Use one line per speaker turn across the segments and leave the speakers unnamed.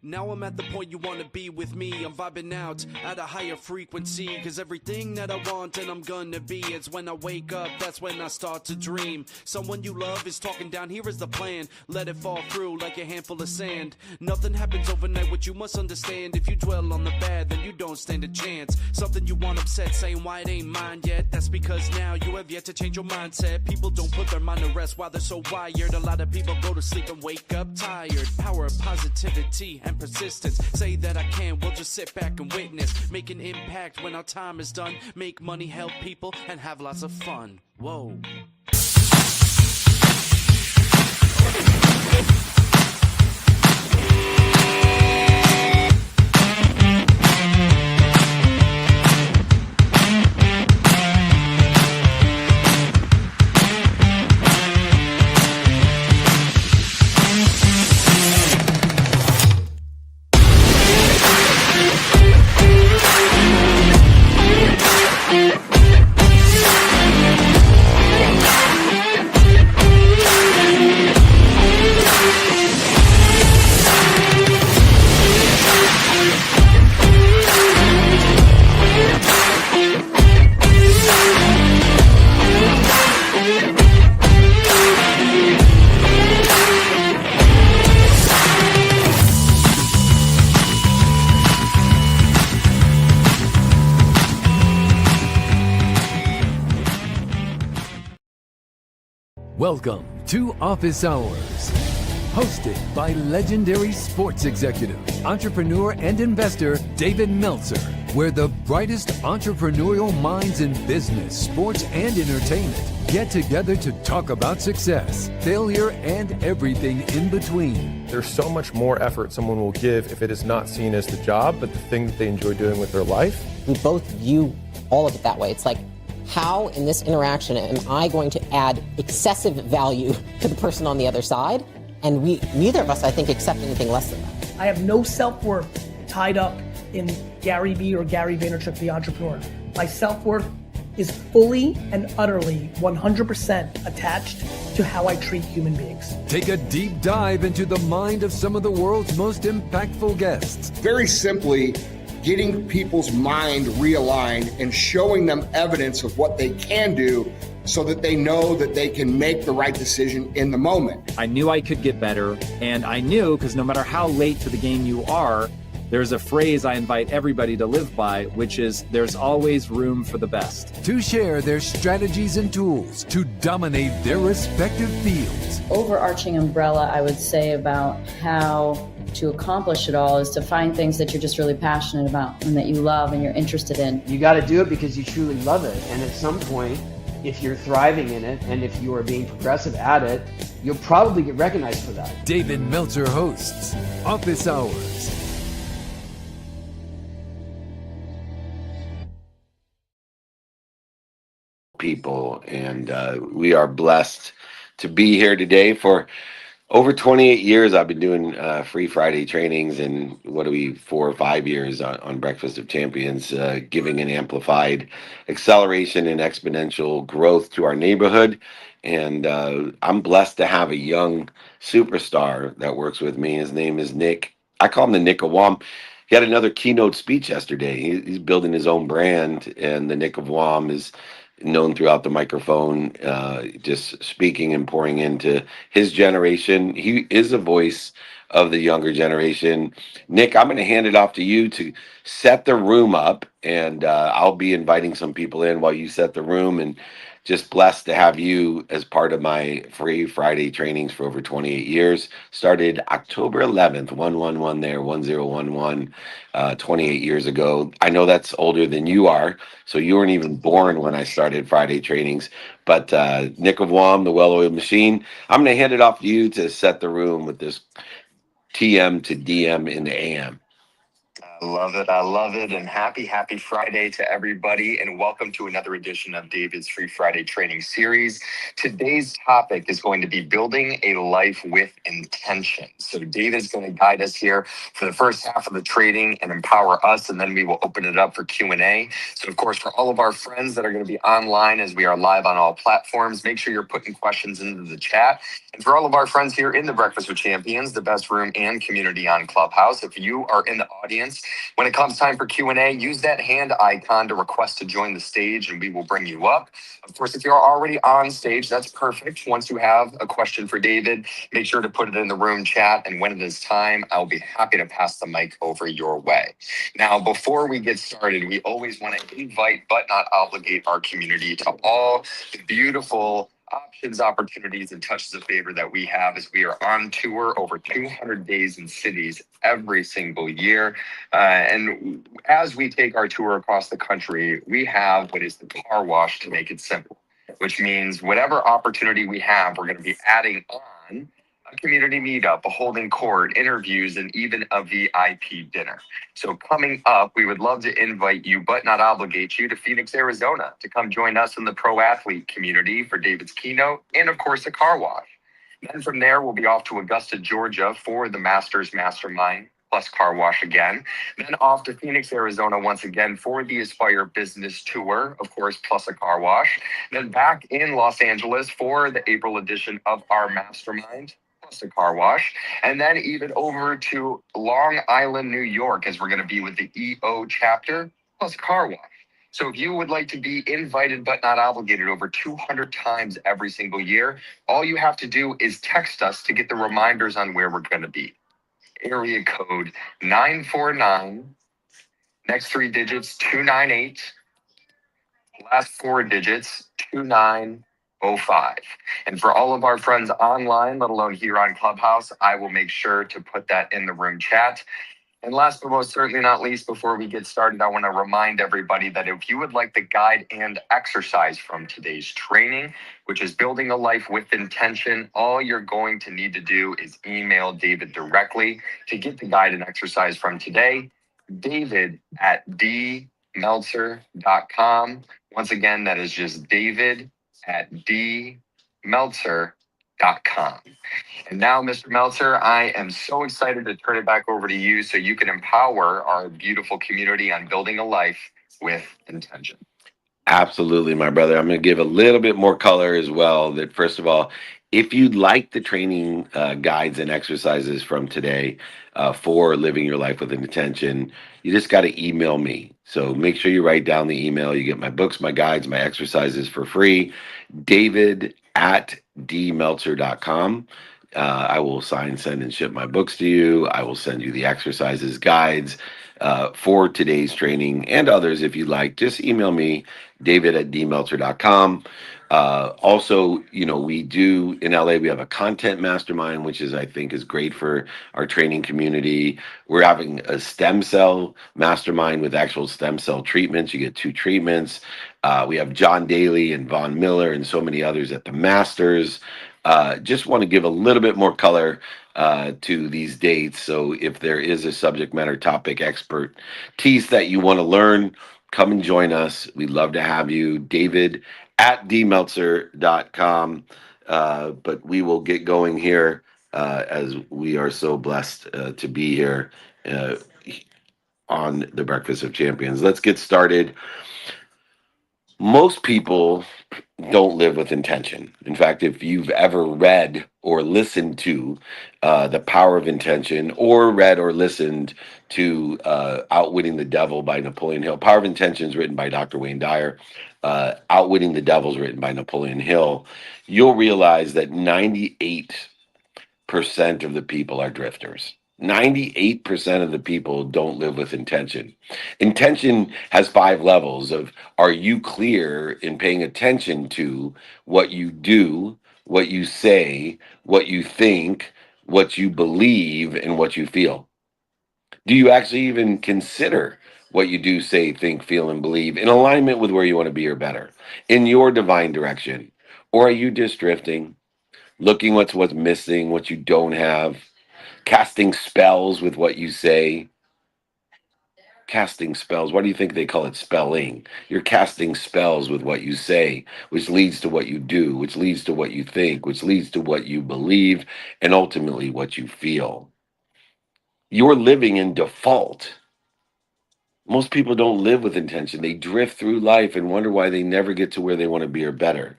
Now I'm at the point you wanna be with me. I'm vibing out at a higher frequency, cause everything that I want and I'm gonna be, it's when I wake up, that's when I start to dream. Someone you love is talking down, here is the plan. Let it fall through like a handful of sand. Nothing happens overnight, what you must understand. If you dwell on the bad, then you don't stand a chance. Something you want upset, saying why it ain't mine yet. That's because now you have yet to change your mindset. People don't put their mind to rest while they're so wired. A lot of people go to sleep and wake up tired. Power of positivity and persistence. Say that I can, we'll just sit back and witness. Make an impact when our time is done. Make money, help people, and have lots of fun. Whoa.
Welcome to Office Hours, hosted by legendary sports executive, entrepreneur, and investor David Meltzer, where the brightest entrepreneurial minds in business, sports, and entertainment get together to talk about success, failure, and everything in between.
There's so much more effort someone will give if it is not seen as the job, but the thing that they enjoy doing with their life.
We both view all of it that way. It's like, how in this interaction am I going to add excessive value to the person on the other side? And neither of us, I think, accept anything less than that.
I have no self-worth tied up in Gary Vee or Gary Vaynerchuk, the entrepreneur. My self-worth is fully and utterly 100% attached to how I treat human beings.
Take a deep dive into the mind of some of the world's most impactful guests.
Very simply, getting people's mind realigned and showing them evidence of what they can do so that they know that they can make the right decision in the moment.
I knew I could get better, and I knew, because no matter how late to the game you are, there's a phrase I invite everybody to live by, which is, there's always room for the best.
To share their strategies and tools to dominate their respective fields.
Overarching umbrella, I would say, about how to accomplish it all is to find things that you're just really passionate about and that you love and you're interested in.
You got to do it because you truly love it. And at some point, if you're thriving in it and if you are being progressive at it, you'll probably get recognized for that.
David Meltzer hosts Office Hours.
People, and we are blessed to be here today. For over 28 years, I've been doing free Friday trainings, and 4 or 5 years on Breakfast of Champions, giving an amplified acceleration and exponential growth to our neighborhood. And I'm blessed to have a young superstar that works with me. His name is Nick. I call him the Nick of Wom. He had another keynote speech yesterday. He's building his own brand, and the Nick of Wom is known throughout the microphone, just speaking and pouring into his generation. He is a voice of the younger generation. Nick, I'm going to hand it off to you to set the room up, and I'll be inviting some people in while you set the room, and just blessed to have you as part of my free Friday trainings for over 28 years. Started October 11th, 111 there, 1011, 28 years ago. I know that's older than you are, so you weren't even born when I started Friday trainings. But Nick of Wom, the well-oiled machine, I'm going to hand it off to you to set the room with this TM to DM in the AM.
I love it. I love it. And happy Friday to everybody. And welcome to another edition of David's Free Friday Training Series. Today's topic is going to be building a life with intention. So David's going to guide us here for the first half of the training and empower us. And then we will open it up for Q&A. So of course, for all of our friends that are going to be online as we are live on all platforms, make sure you're putting questions into the chat. And for all of our friends here in the Breakfast with Champions, the best room and community on Clubhouse, if you are in the audience, when it comes time for Q&A, use that hand icon to request to join the stage and we will bring you up. Of course, if you're already on stage, that's perfect. Once you have a question for David, make sure to put it in the room chat. And when it is time, I'll be happy to pass the mic over your way. Now, before we get started, we always want to invite but not obligate our community to all the beautiful options, opportunities, and touches of favor that we have as we are on tour over 200 days in cities every single year. And as we take our tour across the country, we have what is the car wash to make it simple, which means whatever opportunity we have, we're going to be adding on a community meetup, a holding court, interviews, and even a VIP dinner. So coming up, we would love to invite you, but not obligate you, to Phoenix, Arizona to come join us in the pro athlete community for David's keynote and, of course, a car wash. Then from there, we'll be off to Augusta, Georgia for the Masters Mastermind plus car wash again. Then off to Phoenix, Arizona once again for the Aspire Business Tour, of course, plus a car wash. Then back in Los Angeles for the April edition of our Mastermind, plus a car wash, and then even over to Long Island, New York, as we're going to be with the EO chapter, plus car wash. So if you would like to be invited but not obligated over 200 times every single year, all you have to do is text us to get the reminders on where we're going to be. Area code 949, next 3 digits 298, last 4 digits 2905. And for all of our friends online, let alone here on Clubhouse, I will make sure to put that in the room chat. And last but most certainly not least, before we get started, I want to remind everybody that if you would like the guide and exercise from today's training, which is building a life with intention, all you're going to need to do is email David directly to get the guide and exercise from today, david@dmeltzer.com. Once again, that is just david@dmeltzer.com. And now, Mr. Meltzer, I am so excited to turn it back over to you so you can empower our beautiful community on building a life with intention.
Absolutely, my brother. I'm going to give a little bit more color as well. That first of all, if you'd like the training guides and exercises from today for living your life with intention, you just got to email me. So make sure you write down the email. You get my books, my guides, my exercises for free. David@dmeltzer.com. I will sign, send, and ship my books to you. I will send you the exercises, guides for today's training and others if you'd like. Just email me, david@dmeltzer.com. Also, you know, we do in LA, we have a content mastermind, which is, I think, is great for our training community. We're having a stem cell mastermind with actual stem cell treatments. You get 2 treatments. We have John Daly and Von Miller and so many others at the Masters. Just want to give a little bit more color to these dates. So if there is a subject matter topic expertise that you want to learn, come and join us. We'd love to have you. David@dmeltzer.com. But we will get going here as we are so blessed to be here on the Breakfast of Champions. Let's get started. Most people don't live with intention. In fact, if you've ever read or listened to The Power of Intention, or read or listened to Outwitting the Devil by Napoleon Hill. Power of Intention is written by Dr. Wayne Dyer. Outwitting the Devil is written by Napoleon Hill. You'll realize that 98% of the people are drifters. 98% of the people don't live with intention. Intention has 5 levels of, are you clear in paying attention to what you do, what you say, what you think, what you believe, and what you feel? Do you actually even consider what you do, say, think, feel, and believe in alignment with where you want to be or better, in your divine direction? Or are you just drifting, looking what's missing, what you don't have, casting spells with what you say? casting spells. Why do you think they call it spelling? You're casting spells with what you say, which leads to what you do, which leads to what you think, which leads to what you believe, and ultimately what you feel. You're living in default. Most people don't live with intention. They drift through life and wonder why they never get to where they want to be or better.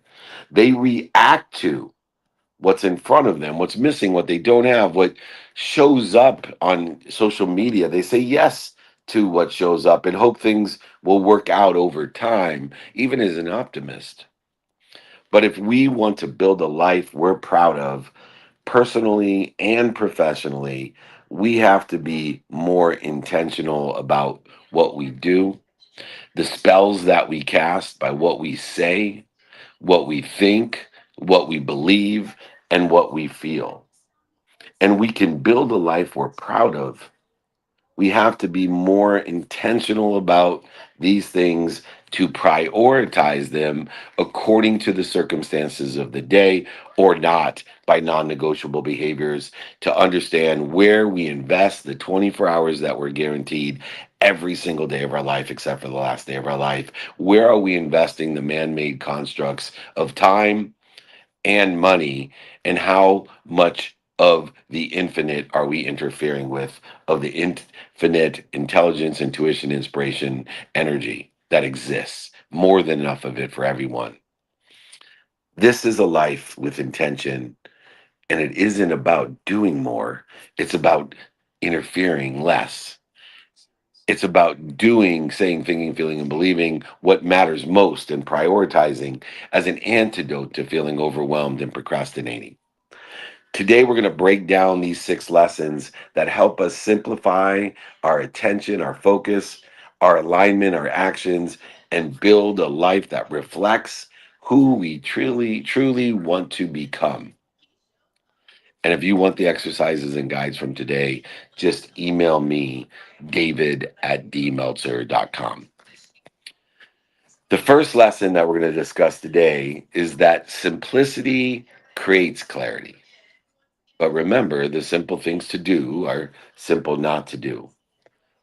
They react to what's in front of them, what's missing, what they don't have, what shows up on social media. They say yes to what shows up and hope things will work out over time, even as an optimist. But if we want to build a life we're proud of, personally and professionally, we have to be more intentional about what we do, the spells that we cast by what we say, what we think, what we believe, and what we feel. And we can build a life we're proud of. We have to be more intentional about these things to prioritize them according to the circumstances of the day or not by non-negotiable behaviors to understand where we invest the 24 hours that we're guaranteed every single day of our life except for the last day of our life. Where are we investing the man-made constructs of time and money, and how much of the infinite are we interfering with, of the infinite intelligence, intuition, inspiration, energy that exists, more than enough of it for everyone. This is a life with intention, and it isn't about doing more, it's about interfering less. It's about doing, saying, thinking, feeling, and believing what matters most and prioritizing as an antidote to feeling overwhelmed and procrastinating. Today, we're going to break down these 6 lessons that help us simplify our attention, our focus, our alignment, our actions, and build a life that reflects who we truly want to become. And if you want the exercises and guides from today, just email me, david@dmeltzer.com. The first lesson that we're going to discuss today is that simplicity creates clarity. But remember, the simple things to do are simple not to do.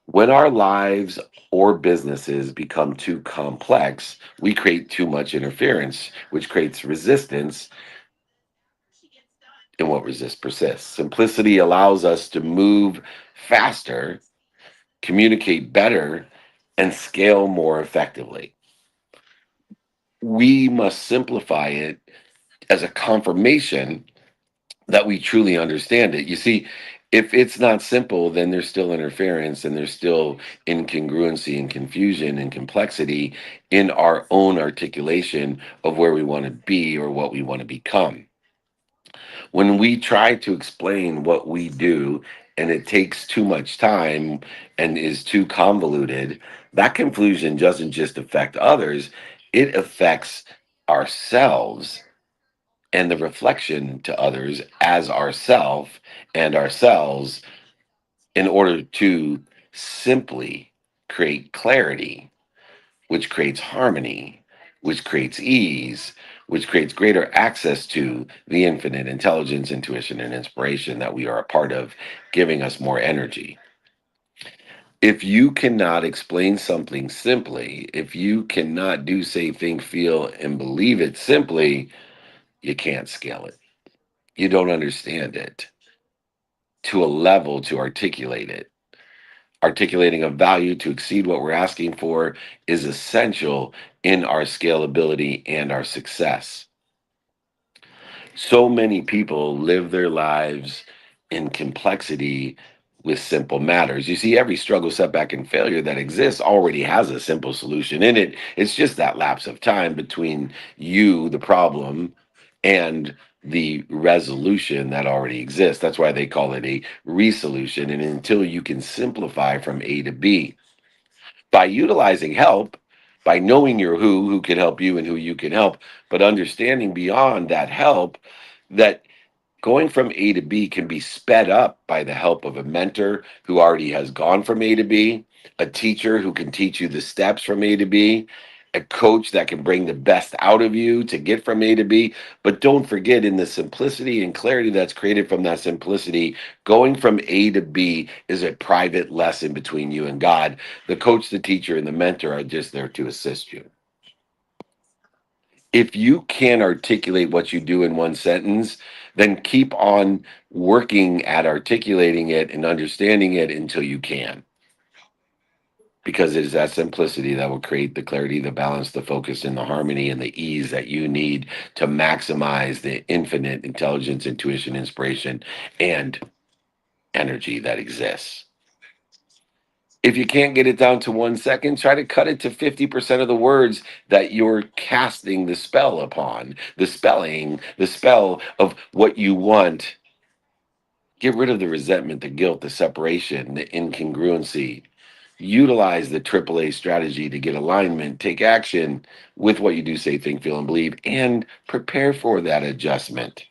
When our lives or businesses become too complex, we create too much interference, which creates resistance. And what resists persists. Simplicity allows us to move faster, communicate better, and scale more effectively. We must simplify it as a confirmation that we truly understand it. You see, if it's not simple, then there's still interference and there's still incongruency and confusion and complexity in our own articulation of where we want to be or what we want to become. When we try to explain what we do and it takes too much time and is too convoluted, that confusion doesn't just affect others, it affects ourselves and the reflection to others as ourself and ourselves in order to simply create clarity, which creates harmony, which creates ease, which creates greater access to the infinite intelligence, intuition, and inspiration that we are a part of, giving us more energy. If you cannot explain something simply, if you cannot do, say, think, feel, and believe it simply, you can't scale it. You don't understand it to a level to articulate it. Articulating a value to exceed what we're asking for is essential in our scalability and our success. So many people live their lives in complexity with simple matters. You see, every struggle, setback, and failure that exists already has a simple solution in it. It's just that lapse of time between you, the problem, and the resolution that already exists. That's why they call it a resolution. And until you can simplify from A to B, by utilizing help, by knowing your who can help you and who you can help, but understanding beyond that help that going from A to B can be sped up by the help of a mentor who already has gone from A to B, a teacher who can teach you the steps from A to B, a coach that can bring the best out of you to get from A to B. But don't forget, in the simplicity and clarity that's created from that simplicity, going from A to B is a private lesson between you and God. The coach, the teacher, and the mentor are just there to assist you. If you can't articulate what you do in one sentence, then keep on working at articulating it and understanding it until you can. Because it is that simplicity that will create the clarity, the balance, the focus, and the harmony and the ease that you need to maximize the infinite intelligence, intuition, inspiration, and energy that exists. If you can't get it down to 1 second, try to cut it to 50% of the words that you're casting the spell upon, the spell of what you want. Get rid of the resentment, the guilt, the separation, the incongruency. Utilize the AAA strategy to get alignment, take action with what you do, say, think, feel, and believe, and prepare for that adjustment.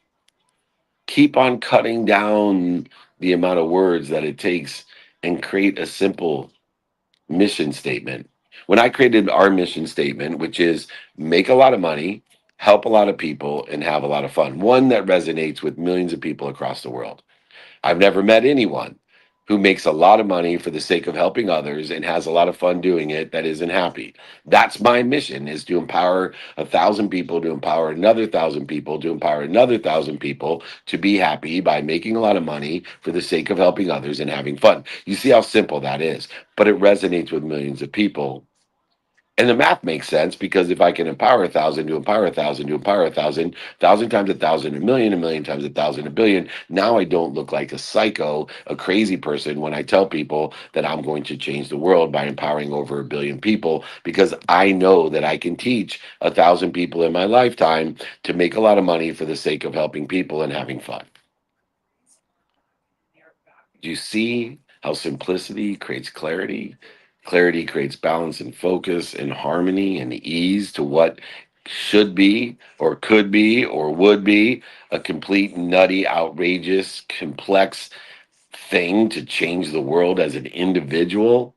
Keep on cutting down the amount of words that it takes and create a simple mission statement. When I created our mission statement, which is make a lot of money, help a lot of people, and have a lot of fun, one that resonates with millions of people across the world. I've never met anyone who makes a lot of money for the sake of helping others and has a lot of fun doing it that isn't happy. That's my mission, is to empower 1,000 people, to empower another 1,000 people, to empower another 1,000 people to be happy by making a lot of money for the sake of helping others and having fun. You see how simple that is, but it resonates with millions of people. And the math makes sense, because if I can empower 1,000 to empower 1,000 to empower 1,000, 1,000 times 1,000, a million times 1,000, a billion. Now I don't look like a psycho, a crazy person when I tell people that I'm going to change the world by empowering over 1 billion people, because I know that I can teach 1,000 people in my lifetime to make a lot of money for the sake of helping people and having fun. Do you see how simplicity creates clarity? Clarity creates balance and focus and harmony and ease to what should be or could be or would be a complete, nutty, outrageous, complex thing to change the world as an individual.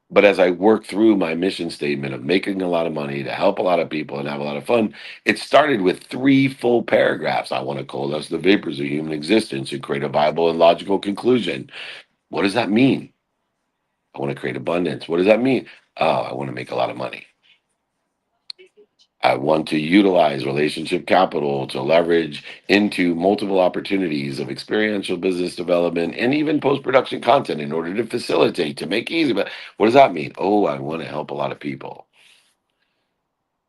But as I work through my mission statement of making a lot of money to help a lot of people and have a lot of fun, it started with 3 full paragraphs. I want to coalesce the vapors of human existence and create a viable and logical conclusion. What does that mean? I want to create abundance. What does that mean? Oh, I want to make a lot of money. I want to utilize relationship capital to leverage into multiple opportunities of experiential business development and even post-production content in order to facilitate, to make easy. But what does that mean? Oh, I want to help a lot of people.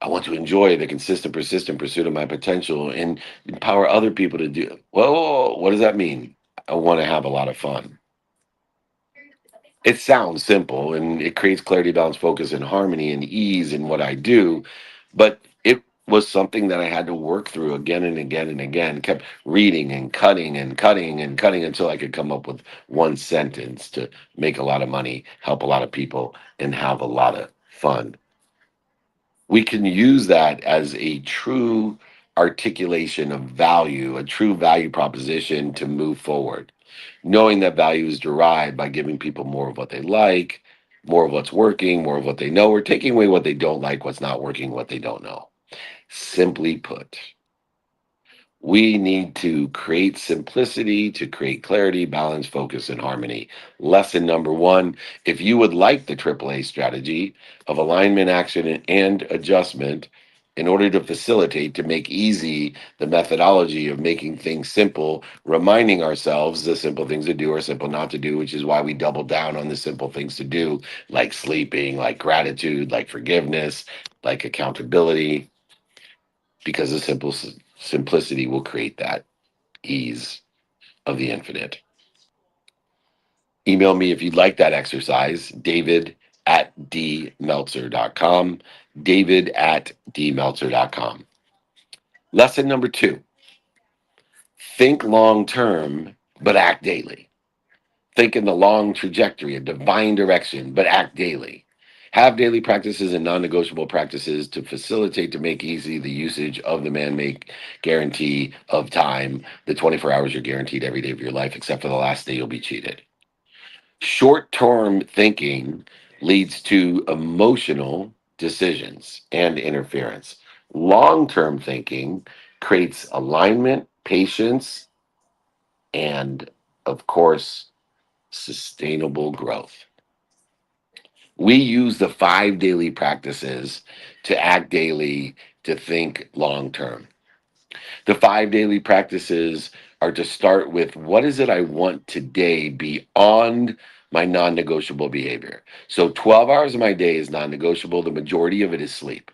I want to enjoy the consistent, persistent pursuit of my potential and empower other people to do. Whoa, what does that mean? I want to have a lot of fun. It sounds simple, and it creates clarity, balance, focus, and harmony and ease in what I do. But it was something that I had to work through again and again and again. Kept reading and cutting and cutting and cutting until I could come up with one sentence to make a lot of money, help a lot of people, and have a lot of fun. We can use that as a true articulation of value, a true value proposition to move forward, knowing that value is derived by giving people more of what they like, more of what's working, more of what they know, or taking away what they don't like, what's not working, what they don't know. Simply put, we need to create simplicity to create clarity, balance, focus, and harmony. Lesson number 1, if you would like the AAA strategy of alignment, action, and adjustment, in order to facilitate, to make easy the methodology of making things simple, reminding ourselves the simple things to do are simple not to do, which is why we double down on the simple things to do, like sleeping, like gratitude, like forgiveness, like accountability, because the simplicity will create that ease of the infinite. Email me if you'd like that exercise, david@dmeltzer.com, david@dmeltzer.com. Lesson number 2, think long term, but act daily. Think in the long trajectory, a divine direction, but act daily. Have daily practices and non-negotiable practices to facilitate, to make easy the usage of the man-made guarantee of time, the 24 hours you're guaranteed every day of your life, except for the last day you'll be cheated. Short-term thinking leads to emotional decisions and interference. Long-term thinking creates alignment, patience, and, of course, sustainable growth. We use the 5 daily practices to act daily, to think long term. The 5 daily practices are to start with, what is it I want today beyond my non negotiable behavior? So 12 hours of my day is non negotiable. The majority of it is sleep.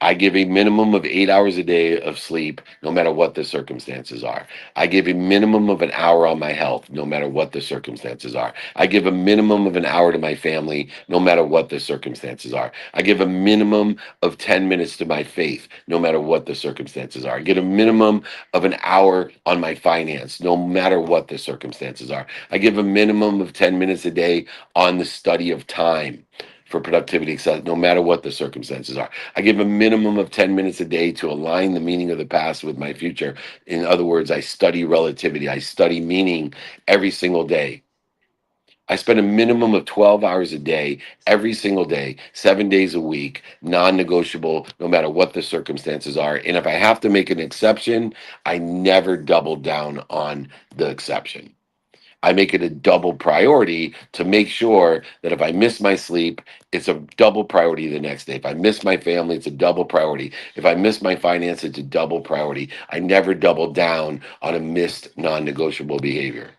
I give a minimum of 8 hours a day of sleep, no matter what the circumstances are. I give a minimum of an hour on my health, no matter what the circumstances are. I give a minimum of an hour to my family, no matter what the circumstances are. I give a minimum of 10 minutes to my faith, no matter what the circumstances are. I get a minimum of an hour on my finance, no matter what the circumstances are. I give a minimum of 10 minutes a day on the study of time for productivity success, no matter what the circumstances are. I give a minimum of 10 minutes a day to align the meaning of the past with my future. In other words, I study relativity. I study meaning every single day. I spend a minimum of 12 hours a day, every single day, 7 days a week, non-negotiable, no matter what the circumstances are. And if I have to make an exception, I never double down on the exception. I make it a double priority to make sure that if I miss my sleep, it's a double priority the next day. If I miss my family, it's a double priority. If I miss my finance, it's a double priority. I never double down on a missed non-negotiable behavior,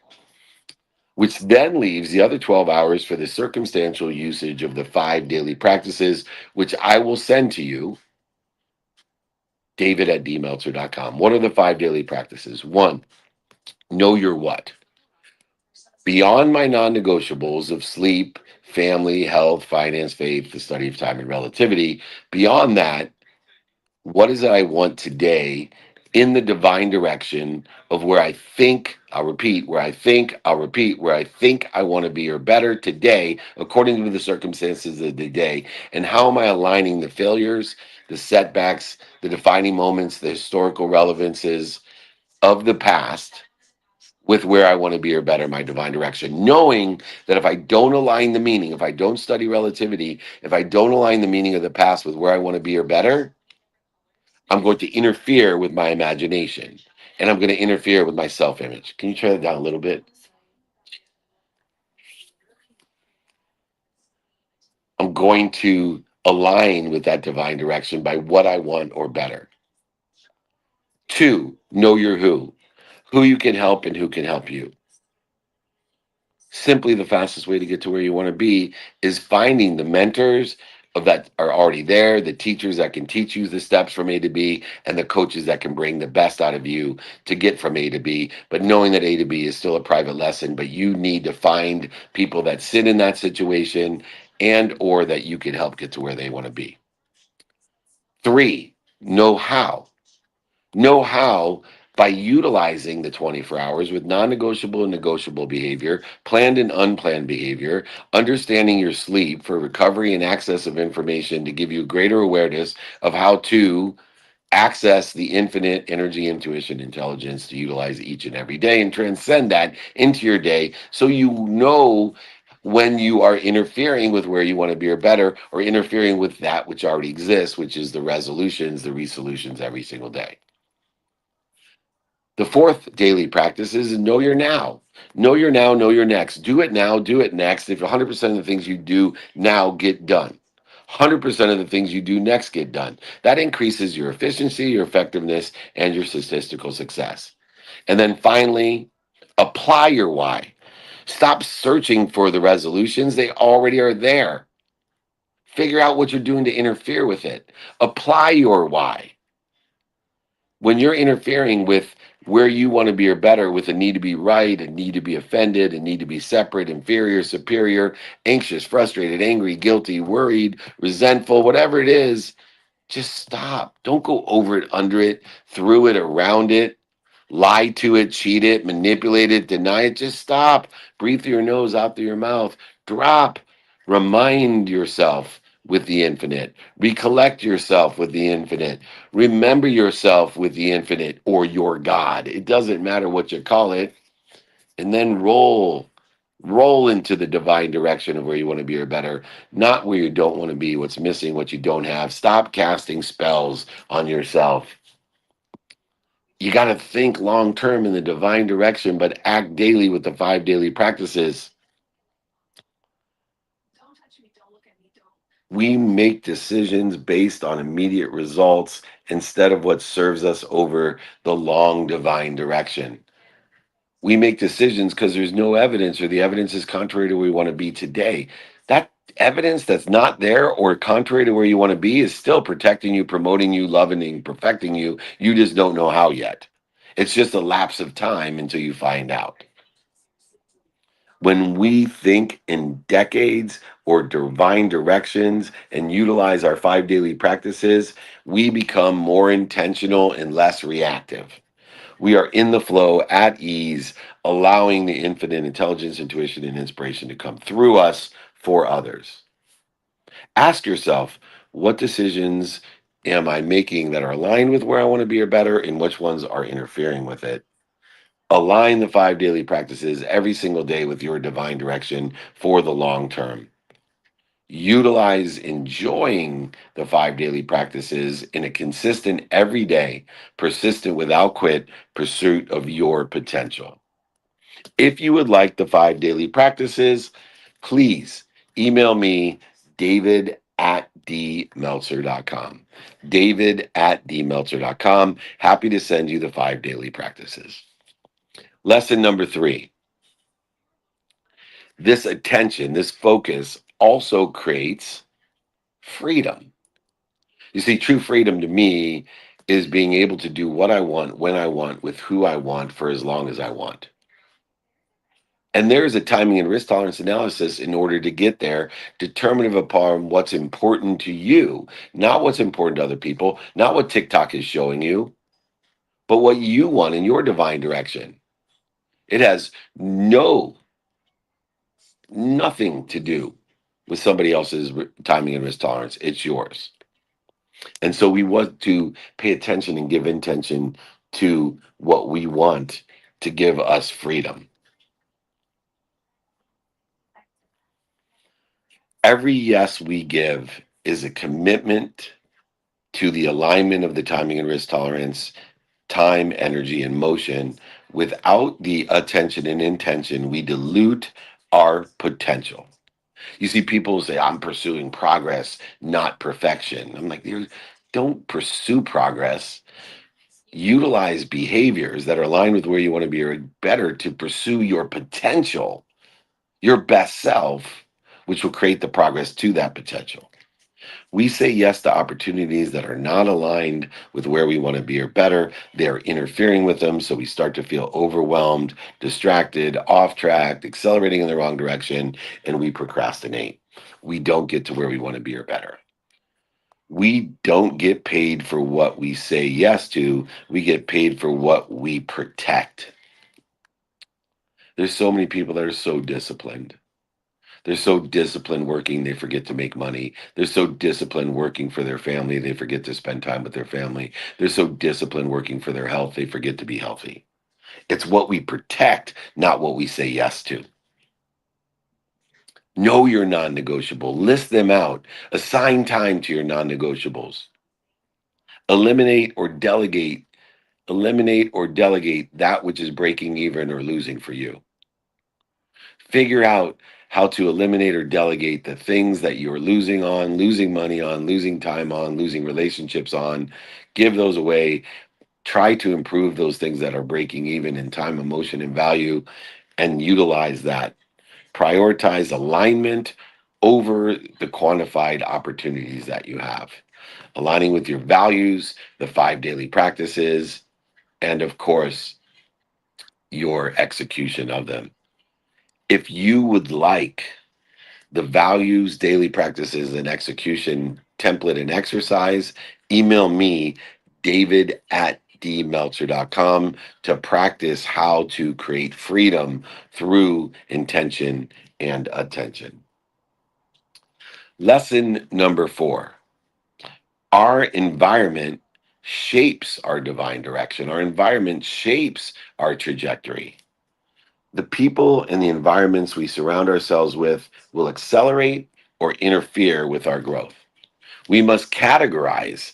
which then leaves the other 12 hours for the circumstantial usage of the 5 daily practices, which I will send to you, david@dmeltzer.com. What are the 5 daily practices? 1, know your what. Beyond my non-negotiables of sleep, family, health, finance, faith, the study of time, and relativity, beyond that, what is it I want today in the divine direction of where I think, I'll repeat, where I think, I'll repeat, where I think I want to be or better today, according to the circumstances of the day, and how am I aligning the failures, the setbacks, the defining moments, the historical relevances of the past with where I want to be or better, my divine direction, knowing that if I don't align the meaning, if I don't study relativity, if I don't align the meaning of the past with where I want to be or better, I'm going to interfere with my imagination, and I'm going to interfere with my self-image. Can you turn that down a little bit? I'm going to align with that divine direction by what I want or better. 2, know your who you can help and who can help you. Simply the fastest way to get to where you want to be is finding the mentors of that are already there, the teachers that can teach you the steps from A to B, and the coaches that can bring the best out of you to get from A to B. But knowing that A to B is still a private lesson, but you need to find people that sit in that situation and or that you can help get to where they want to be. 3, know how. Know how by utilizing the 24 hours with non-negotiable and negotiable behavior, planned and unplanned behavior, understanding your sleep for recovery and access of information to give you greater awareness of how to access the infinite energy, intuition, intelligence to utilize each and every day and transcend that into your day so you know when you are interfering with where you want to be or better, or interfering with that which already exists, which is the resolutions, the resolutions every single day. The 4th daily practice is know your now. Know your now, know your next. Do it now, do it next. If 100% of the things you do now get done, 100% of the things you do next get done. That increases your efficiency, your effectiveness, and your statistical success. And then finally, apply your why. Stop searching for the resolutions. They already are there. Figure out what you're doing to interfere with it. Apply your why. When you're interfering with where you want to be or better, with a need to be right, a need to be offended, a need to be separate, inferior, superior, anxious, frustrated, angry, guilty, worried, resentful, whatever it is, just stop. Don't go over it, under it, through it, around it, lie to it, cheat it, manipulate it, deny it. Just stop. Breathe through your nose, out through your mouth. Drop. Remind yourself with the infinite. Recollect yourself with the infinite. Remember yourself with the infinite or your God. It doesn't matter what you call it. And then roll Roll into the divine direction of where you want to be or better, not where you don't want to be, what's missing, what you don't have. Stop casting spells on yourself. You got to think long term in the divine direction, but act daily with the 5 daily practices. We make decisions based on immediate results instead of what serves us over the long divine direction. We make decisions because there's no evidence or the evidence is contrary to where we want to be today. That evidence that's not there or contrary to where you want to be is still protecting you, promoting you, loving you, perfecting you. You just don't know how yet. It's just a lapse of time until you find out. When we think in decades or divine directions and utilize our 5 daily practices, we become more intentional and less reactive. We are in the flow, at ease, allowing the infinite intelligence, intuition, and inspiration to come through us for others. Ask yourself, what decisions am I making that are aligned with where I want to be or better, and which ones are interfering with it? Align the 5 daily practices every single day with your divine direction for the long term. Utilize enjoying the 5 daily practices in a consistent, everyday, persistent, without quit pursuit of your potential. If you would like the 5 daily practices, please email me, david@dmeltzer.com. david@dmeltzer.com. Happy to send you the 5 daily practices. Lesson number 3. This attention, this focus also creates freedom. You see, true freedom to me is being able to do what I want, when I want, with who I want, for as long as I want. And there is a timing and risk tolerance analysis in order to get there, determinative upon what's important to you, not what's important to other people, not what TikTok is showing you, but what you want in your divine direction. It has nothing to do with somebody else's timing and risk tolerance. It's yours. And so we want to pay attention and give intention to what we want to give us freedom. Every yes we give is a commitment to the alignment of the timing and risk tolerance, time, energy, and motion. Without the attention and intention, we dilute our potential. You see, people say, I'm pursuing progress, not perfection. I'm like, don't pursue progress. Utilize behaviors that are aligned with where you want to be or better to pursue your potential, your best self, which will create the progress to that potential. We say yes to opportunities that are not aligned with where we want to be or better. They're interfering with them, so we start to feel overwhelmed, distracted, off track, accelerating in the wrong direction, and we procrastinate. We don't get to where we want to be or better. We don't get paid for what we say yes to. We get paid for what we protect. There's so many people that are so disciplined. They're so disciplined working, they forget to make money. They're so disciplined working for their family, they forget to spend time with their family. They're so disciplined working for their health, they forget to be healthy. It's what we protect, not what we say yes to. Know your non-negotiable. List them out. Assign time to your non-negotiables. Eliminate or delegate that which is breaking even or losing for you. Figure out how to eliminate or delegate the things that you're losing on, losing money on, losing time on, losing relationships on. Give those away. Try to improve those things that are breaking even in time, emotion, and value, and utilize that. Prioritize alignment over the quantified opportunities that you have. Aligning with your values, the 5 daily practices, and of course, your execution of them. If you would like the values, daily practices, and execution template and exercise, email me, david@dmeltzer.com, to practice how to create freedom through intention and attention. Lesson number 4. Our environment shapes our divine direction. Our environment shapes our trajectory. The people and the environments we surround ourselves with will accelerate or interfere with our growth. We must categorize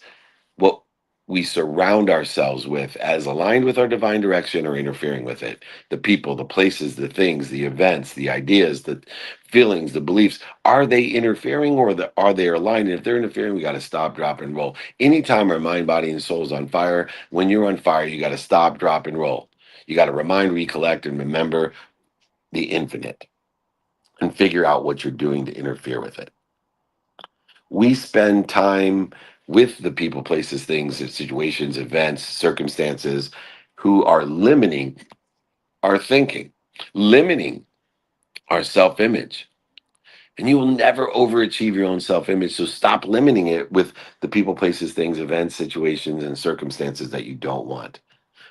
what we surround ourselves with as aligned with our divine direction or interfering with it. The people, the places, the things, the events, the ideas, the feelings, the beliefs, are they interfering or are they aligned? And if they're interfering, we got to stop, drop, and roll. Anytime our mind, body, and soul is on fire, when you're on fire, you got to stop, drop, and roll. You got to remind, recollect, and remember the infinite and figure out what you're doing to interfere with it. We spend time with the people, places, things, situations, events, circumstances who are limiting our thinking, limiting our self image. And you will never overachieve your own self image. So stop limiting it with the people, places, things, events, situations, and circumstances that you don't want.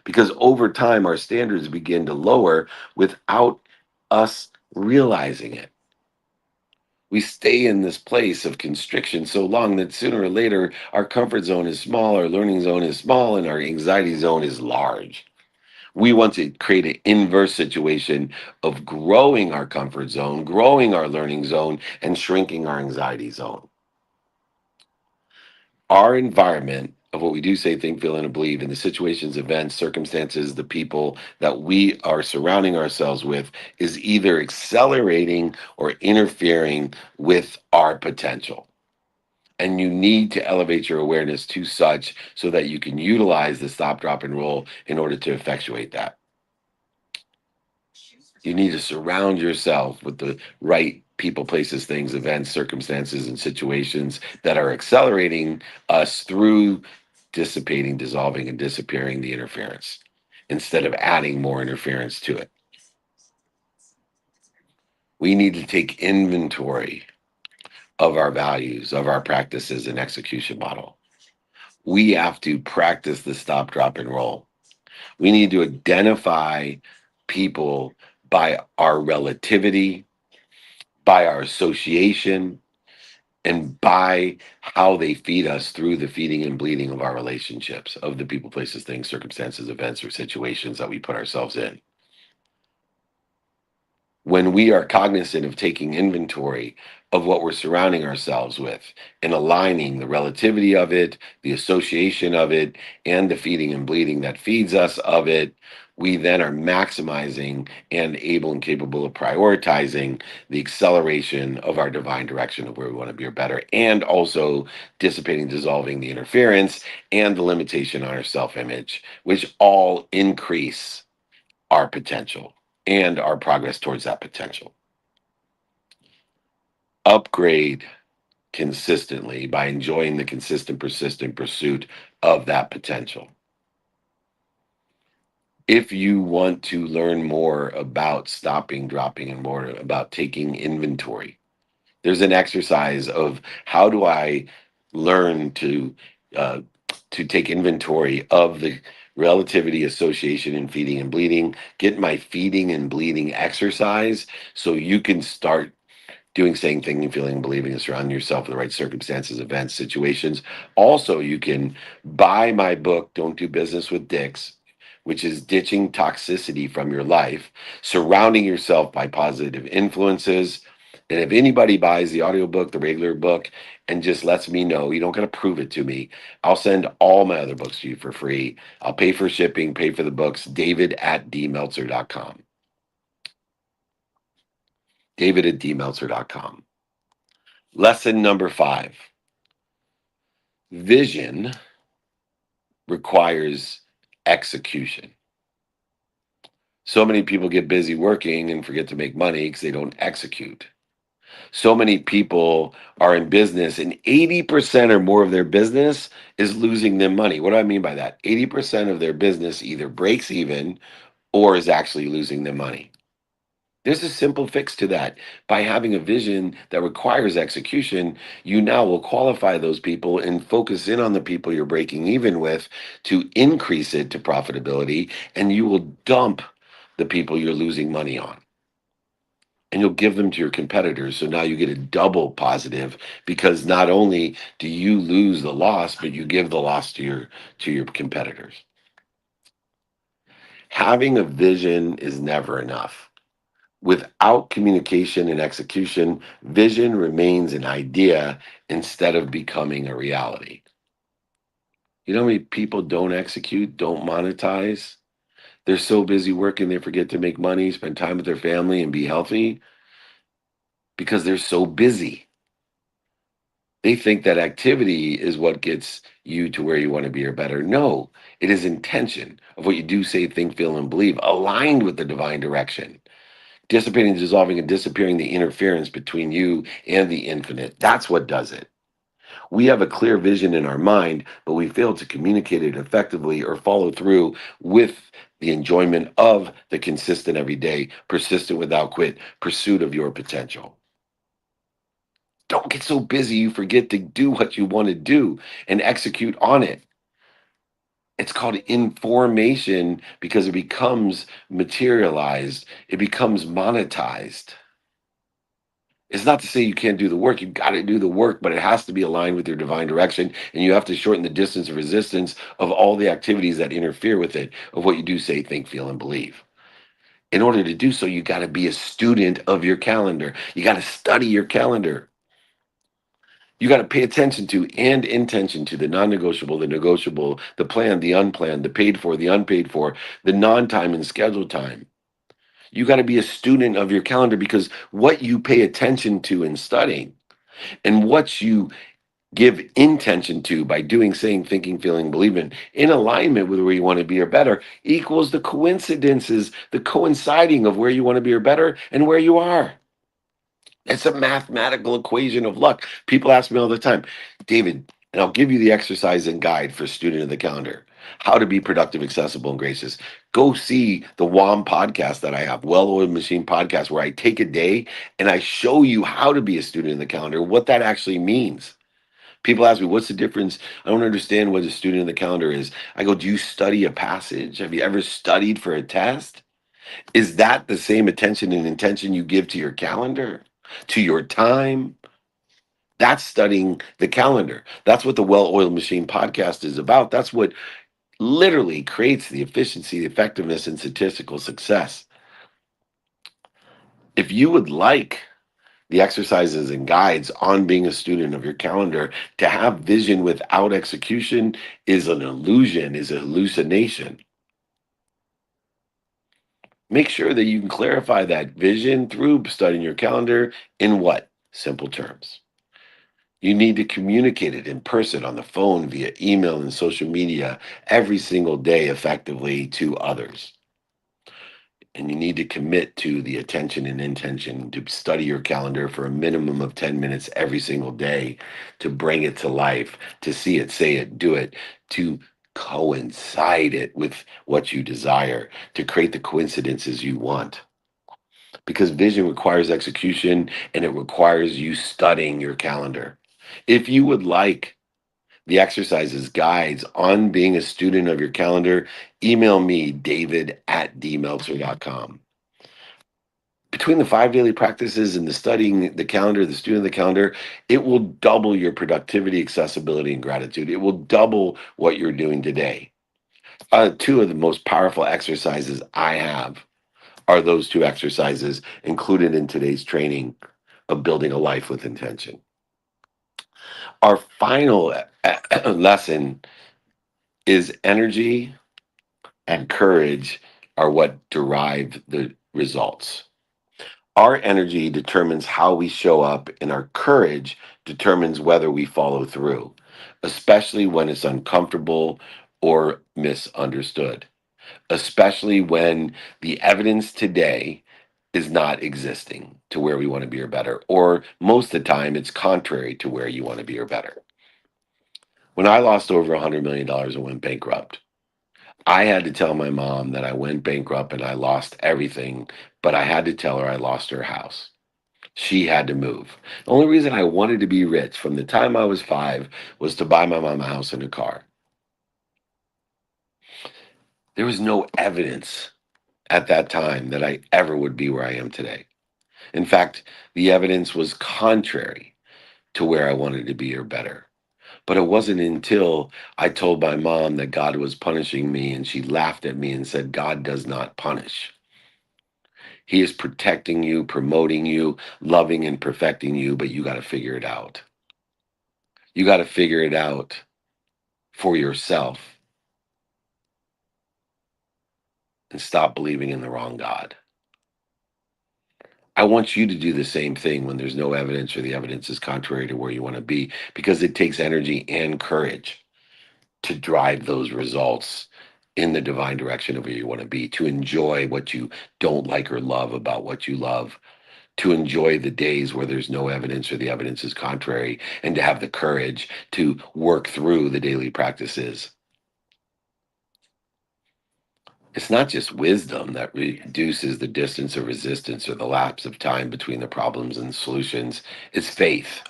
Because over time, our standards begin to lower without us realizing it. We stay in this place of constriction so long that sooner or later our comfort zone is small, our learning zone is small, and our anxiety zone is large. We want to create an inverse situation of growing our comfort zone, growing our learning zone, and shrinking our anxiety zone. Our environment of what we do, say, think, feel, and believe in the situations, events, circumstances, the people that we are surrounding ourselves with is either accelerating or interfering with our potential. And you need to elevate your awareness to such so that you can utilize the stop, drop, and roll in order to effectuate that. You need to surround yourself with the right people, places, things, events, circumstances, and situations that are accelerating us through dissipating, dissolving, and disappearing the interference instead of adding more interference to it. We need to take inventory of our values, of our practices and execution model. We have to practice the stop, drop, and roll. We need to identify people by our relativity, by our association, and by how they feed us through the feeding and bleeding of our relationships, of the people, places, things, circumstances, events, or situations that we put ourselves in. When we are cognizant of taking inventory of what we're surrounding ourselves with and aligning the relativity of it, the association of it, and the feeding and bleeding that feeds us of it, we then are maximizing and able and capable of prioritizing the acceleration of our divine direction of where we want to be or better, and also dissipating, dissolving the interference and the limitation on our self-image, which all increase our potential and our progress towards that potential. Upgrade consistently by enjoying the consistent, persistent pursuit of that potential. If you want to learn more about stopping, dropping, and more about taking inventory, there's an exercise of how do I learn to take inventory of the relativity, association, and feeding and bleeding, get my feeding and bleeding exercise so you can start doing, saying, thinking, feeling, believing, and surrounding yourself with the right circumstances, events, situations. Also, you can buy my book, Don't Do Business with Dicks, which is ditching toxicity from your life, surrounding yourself by positive influences. And if anybody buys the audiobook, the regular book, and just lets me know, you don't got to prove it to me, I'll send all my other books to you for free. I'll pay for shipping, pay for the books, david@dmeltzer.com. david@dmeltzer.com. Lesson number 5. Vision requires execution. So many people get busy working and forget to make money because they don't execute. So many people are in business and 80% or more of their business is losing them money. What do I mean by that? 80% of their business either breaks even or is actually losing them money. There's a simple fix to that. By having a vision that requires execution, you now will qualify those people and focus in on the people you're breaking even with to increase it to profitability, and you will dump the people you're losing money on. And you'll give them to your competitors. So now you get a double positive because not only do you lose the loss, but you give the loss to your competitors. Having a vision is never enough. Without communication and execution, vision remains an idea instead of becoming a reality. You know how many people don't execute, don't monetize? They're so busy working, they forget to make money, spend time with their family, and be healthy because they're so busy. They think that activity is what gets you to where you want to be or better. No, it is intention of what you do, say, think, feel, and believe, aligned with the divine direction. Dissipating, dissolving, and disappearing the interference between you and the infinite. That's what does it. We have a clear vision in our mind, but we fail to communicate it effectively or follow through with the enjoyment of the consistent everyday, persistent without quit pursuit of your potential. Don't get so busy you forget to do what you want to do and execute on it. It's called information because it becomes materialized, it becomes monetized. It's not to say you can't do the work. You've got to do the work, but it has to be aligned with your divine direction. And you have to shorten the distance of resistance of all the activities that interfere with it, of what you do, say, think, feel, and believe. In order to do so, you got to be a student of your calendar. You got to study your calendar. You got to pay attention to and intention to the non-negotiable, the negotiable, the planned, the unplanned, the paid for, the unpaid for, the non-time and scheduled time. You got to be a student of your calendar because what you pay attention to in studying and what you give intention to by doing, saying, thinking, feeling, believing in alignment with where you want to be or better equals the coincidences, the coinciding of where you want to be or better and where you are. It's a mathematical equation of luck. People ask me all the time, David, and I'll give you the exercise and guide for student of the calendar, how to be productive, accessible, and gracious. Go see the WOM podcast that I have, Well-Oiled Machine podcast, where I take a day and I show you how to be a student in the calendar, what that actually means. People ask me, what's the difference? I don't understand what a student in the calendar is. I go, do you study a passage? Have you ever studied for a test? Is that the same attention and intention you give to your calendar, to your time? That's studying the calendar. That's what the Well-Oiled Machine podcast is about. That's what literally creates the efficiency, the effectiveness, and statistical success. If you would like the exercises and guides on being a student of your calendar, to have vision without execution is an illusion, is a hallucination. Make sure that you can clarify that vision through studying your calendar in what? Simple terms. You need to communicate it in person, on the phone, via email and social media every single day effectively to others. And you need to commit to the attention and intention to study your calendar for a minimum of 10 minutes every single day, to bring it to life, to see it, say it, do it, to coincide it with what you desire, to create the coincidences you want. Because vision requires execution and it requires you studying your calendar. If you would like the exercises, guides on being a student of your calendar, email me, david@dmeltzer.com. Between the 5 daily practices and the studying the calendar, the student of the calendar, it will double your productivity, accessibility, and gratitude. It will double what you're doing today. Two of the most powerful exercises I have are those two exercises included in today's training of building a life with intention. Our final lesson is energy and courage are what derive the results. Our energy determines how we show up, and our courage determines whether we follow through, especially when it's uncomfortable or misunderstood, especially when the evidence today is not existing to where we want to be or better, or most of the time it's contrary to where you want to be or better. When I lost over $100 million and went bankrupt, I had to tell my mom that I went bankrupt and I lost everything, but I had to tell her I lost her house. She had to move. The only reason I wanted to be rich from the time I was 5 was to buy my mom a house and a car. There was no evidence at that time that I ever would be where I am today. In fact, the evidence was contrary to where I wanted to be or better. But it wasn't until I told my mom that God was punishing me and she laughed at me and said, God does not punish. He is protecting you, promoting you, loving and perfecting you, but you got to figure it out. You got to figure it out for yourself and stop believing in the wrong God. I want you to do the same thing when there's no evidence or the evidence is contrary to where you want to be, because it takes energy and courage to drive those results in the divine direction of where you want to be, to enjoy what you don't like or love about what you love, to enjoy the days where there's no evidence or the evidence is contrary, and to have the courage to work through the daily practices. It's not just wisdom that reduces the distance of resistance or the lapse of time between the problems and solutions. It's faith.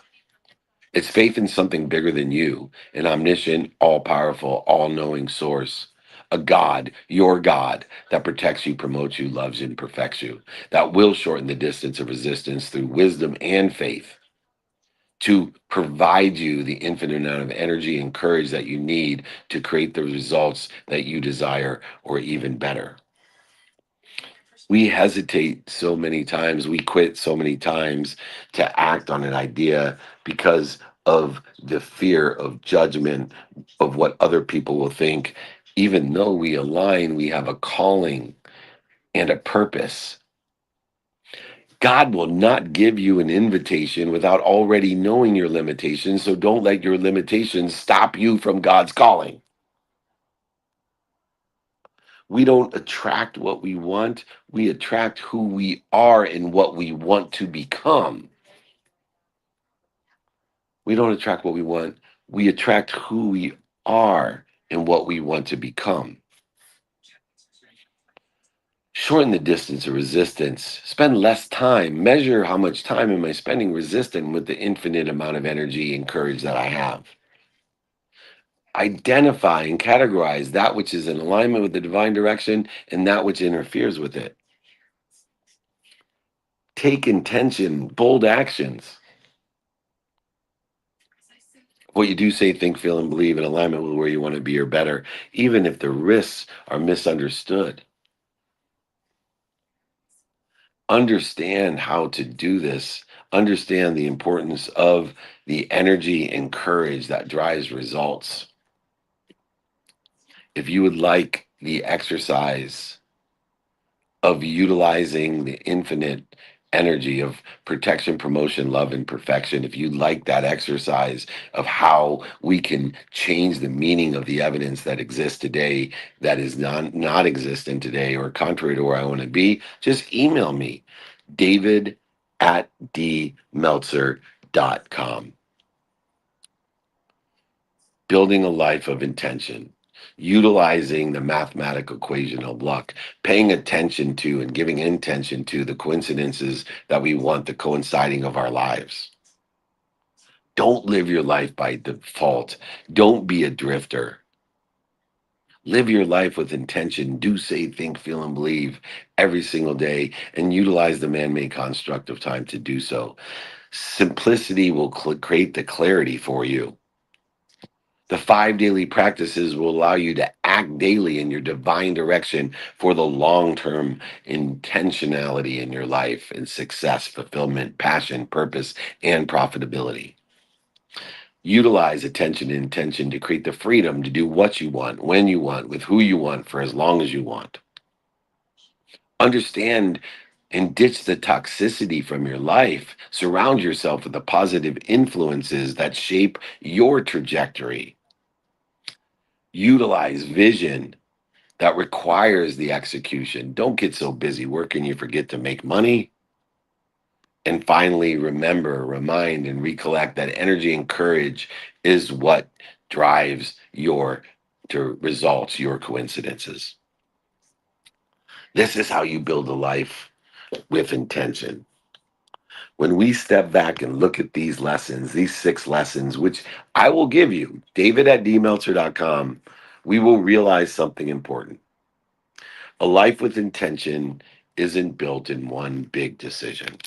It's faith in something bigger than you, an omniscient, all-powerful, all-knowing source, a God, your God, that protects you, promotes you, loves you, and perfects you, that will shorten the distance of resistance through wisdom and faith to provide you the infinite amount of energy and courage that you need to create the results that you desire, or even better. We hesitate so many times, we quit so many times to act on an idea because of the fear of judgment, of what other people will think. Even though we align, we have a calling and a purpose. God will not give you an invitation without already knowing your limitations, so don't let your limitations stop you from God's calling. We don't attract what we want. We attract who we are and what we want to become. We don't attract what we want. We attract who we are and what we want to become. Shorten the distance of resistance. Spend less time. Measure how much time am I spending resisting with the infinite amount of energy and courage that I have. Identify and categorize that which is in alignment with the divine direction and that which interferes with it. Take intention, bold actions. What you do, say, think, feel, and believe in alignment with where you want to be or better, even if the risks are misunderstood. Understand how to do this. Understand the importance of the energy and courage that drives results. If you would like the exercise of utilizing the infinite energy of protection, promotion, love, and perfection, if you like that exercise of how we can change the meaning of the evidence that exists today that is not existent today or contrary to where I want to be, just email me, david@dmeltzer.com. Building a life of intention, utilizing the mathematical equation of luck, paying attention to and giving intention to the coincidences that we want, the coinciding of our lives. Don't live your life by default. Don't be a drifter. Live your life with intention. Do, say, think, feel, and believe every single day, and utilize the man-made construct of time to do so. Simplicity will create the clarity for you. The 5 daily practices will allow you to act daily in your divine direction for the long-term intentionality in your life and success, fulfillment, passion, purpose, and profitability. Utilize attention and intention to create the freedom to do what you want, when you want, with who you want, for as long as you want. Understand and ditch the toxicity from your life. Surround yourself with the positive influences that shape your trajectory. Utilize vision that requires the execution. Don't get so busy working you forget to make money. And finally, remember, remind, and recollect that energy and courage is what drives your results, your coincidences. This is how you build a life with intention. When we step back and look at these lessons, these 6 lessons, which I will give you, david@dmeltzer.com, we will realize something important. A life with intention isn't built in one big decision.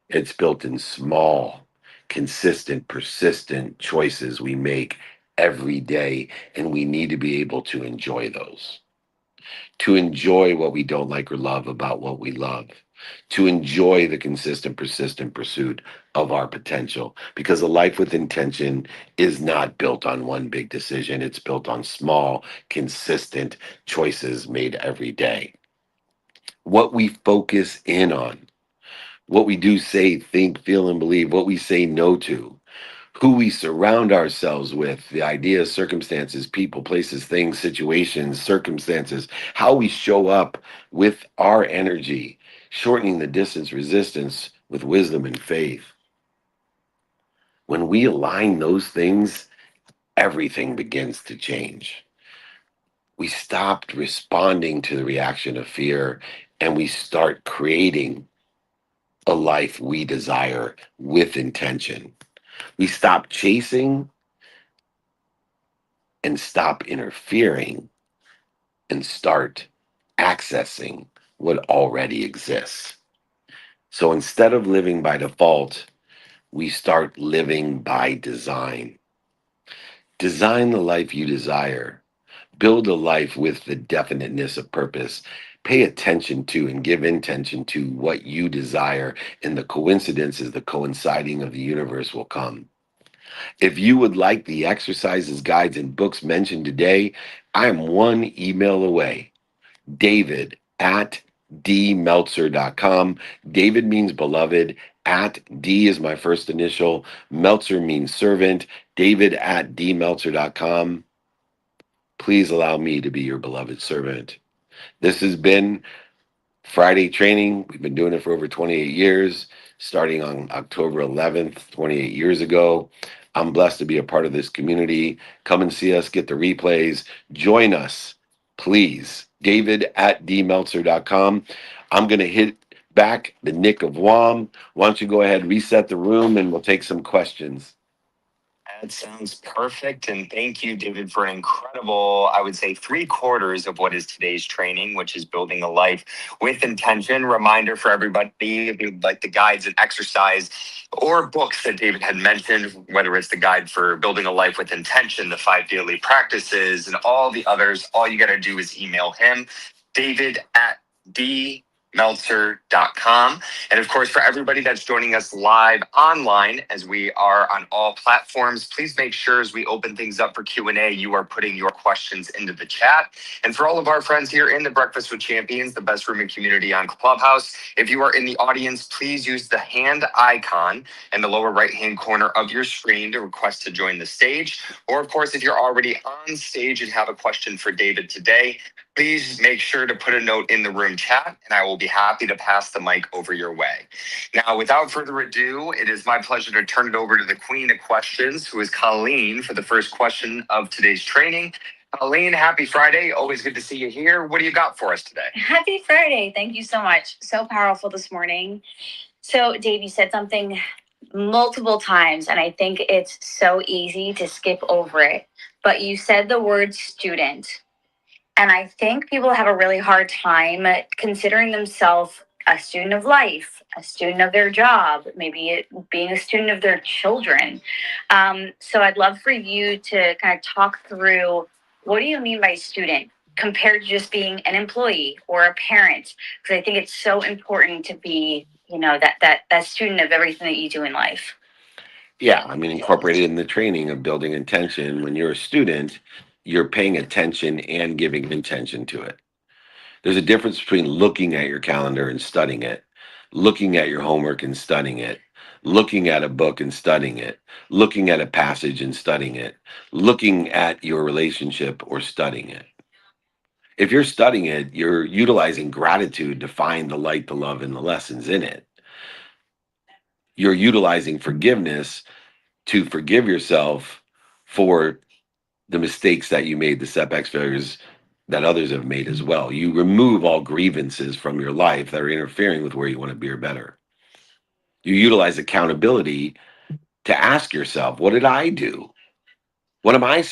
It's built in small, consistent, persistent choices we make every day, and we need to be able to enjoy those. To enjoy what we don't like or love about what we love. to enjoy the consistent, persistent pursuit of our potential. Because a life with intention is not built on one big decision, it's built on small, consistent choices made every day. What we focus in on, what we do, say, think, feel, and believe, what we say no to, who we surround ourselves with, the ideas, circumstances, people, places, things, situations, circumstances, how we show up with our energy, shortening the distance, resistance with wisdom and faith. When we align those things, everything begins to change. We stopped responding to the reaction of fear and we start creating a life we desire with intention. We stop chasing and stop interfering and start accessing what already exists. So instead of living by default, we start living by design. Design the life you desire. Build a life with the definiteness of purpose. Pay attention to and give intention to what you desire, and the coincidences, the coinciding of the universe will come. If you would like the exercises, guides, and books mentioned today, I am one email away. David at dmeltzer.com. David means beloved. At D is my first initial. Meltzer means servant. David at dmeltzer.com. Please allow me to be your beloved servant. This has been Friday training. We've been doing it for over 28 years, starting on October 11th, 28 years ago. I'm blessed to be a part of this community. Come and see us, get the replays. Join us, please. David at dmeltzer.com. I'm going to hit back the Nick of WOM. Why don't you go ahead, reset the room, and we'll take some questions.
That sounds perfect. And thank you, David, for an incredible, I would say, 3/4 of what is today's training, which is building a life with intention. Reminder for everybody, if you'd like the guides and exercise or books that David had mentioned, whether it's the guide for building a life with intention, the 5 daily practices, and all the others, all you got to do is email him, David at dmeltzer.com. And of course, for everybody that's joining us live online, as we are on all platforms, please make sure as we open things up for Q&A, you are putting your questions into the chat. And for all of our friends here in the Breakfast with Champions, the best room and community on Clubhouse, if you are in the audience, please use the hand icon in the lower right-hand corner of your screen to request to join the stage. Or of course, if you're already on stage and have a question for David today, please make sure to put a note in the room chat, and I will be happy to pass the mic over your way. Now, without further ado, it is my pleasure to turn it over to the queen of questions, who is Colleen, for the first question of today's training. Colleen, happy Friday. Always good to see you here. What do you got for us today?
Happy Friday. Thank you so much. So powerful this morning. So, Dave, you said something multiple times, and I think it's so easy to skip over it. But you said the word student. And I think people have a really hard time considering themselves a student of life, a student of their job, maybe being a student of their children. So I'd love for you to kind of talk through, what do you mean by student compared to just being an employee or a parent? Because I think it's so important to be, that student of everything that you do in life.
Yeah, I mean, incorporated in the training of building intention, when you're a student, you're paying attention and giving intention to it. There's a difference between looking at your calendar and studying it, looking at your homework and studying it, looking at a book and studying it, looking at a passage and studying it, looking at your relationship or studying it. If you're studying it, you're utilizing gratitude to find the light, the love, and the lessons in it. You're utilizing forgiveness to forgive yourself for the mistakes that you made, the setbacks, failures that others have made as well. You remove all grievances from your life that are interfering with where you want to be or better. You utilize accountability to ask yourself, what did I do? What am I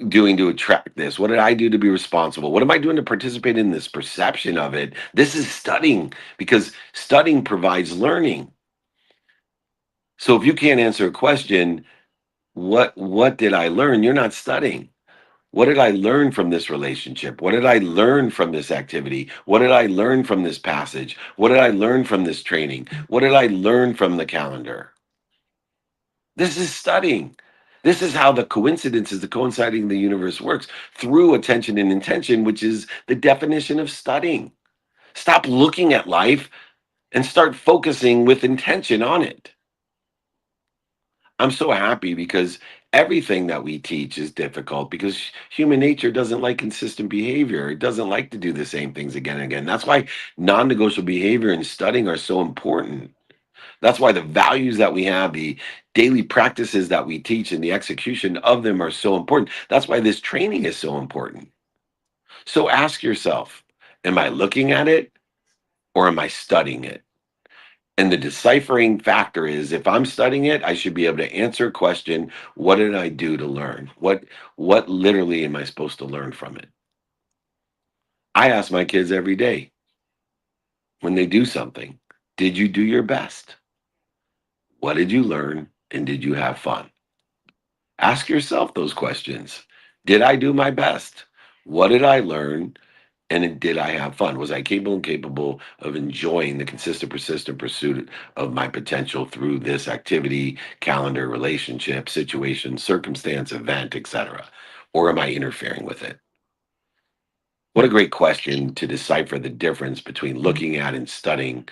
doing to attract this? What did I do to be responsible? What am I doing to participate in this perception of it? This is studying, because studying provides learning. So if you can't answer a question, what did I learn? You're not studying. What did I learn from this relationship? What did I learn from this activity? What did I learn from this passage? What did I learn from this training? What did I learn from the calendar? This is studying. This is how the coincidences, the coinciding of the universe works through attention and intention, which is the definition of studying. Stop looking at life and start focusing with intention on it. I'm so happy because everything that we teach is difficult because human nature doesn't like consistent behavior. It doesn't like to do the same things again and again. That's why non-negotiable behavior and studying are so important. That's why the values that we have, the daily practices that we teach, and the execution of them are so important. That's why this training is so important. So ask yourself, am I looking at it or am I studying it? And the deciphering factor is if I'm studying it, I should be able to answer a question, what did I do to learn? What literally am I supposed to learn from it? I ask my kids every day when they do something, did you do your best? What did you learn and did you have fun? Ask yourself those questions. Did I do my best? What did I learn? And did I have fun? Was I capable of enjoying the consistent, persistent pursuit of my potential through this activity, calendar, relationship, situation, circumstance, event, etc.? Or am I interfering with it? What a great question to decipher the difference between looking at and studying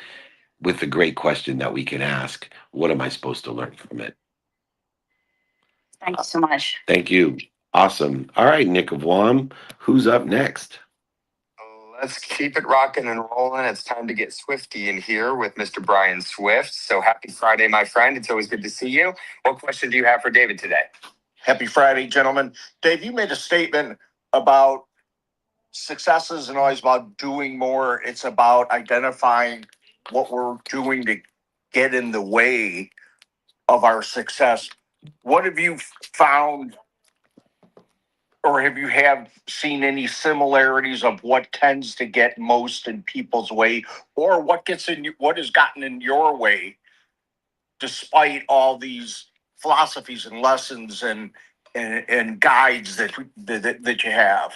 with the great question that we can ask, what am I supposed to learn from it?
Thank you so much.
Thank you. Awesome. All right, Nick of Wam, who's up next?
Let's keep it rocking and rolling. It's time to get Swifty in here with Mr. Brian Swift. So happy Friday, my friend. It's always good to see you. What question do you have for David today?
Happy Friday, gentlemen. Dave, you made a statement about success isn't always about doing more. It's about identifying what we're doing to get in the way of our success. What have you found, or have you seen any similarities of what tends to get most in people's way, or what has gotten in your way, despite all these philosophies and lessons and guides that you have?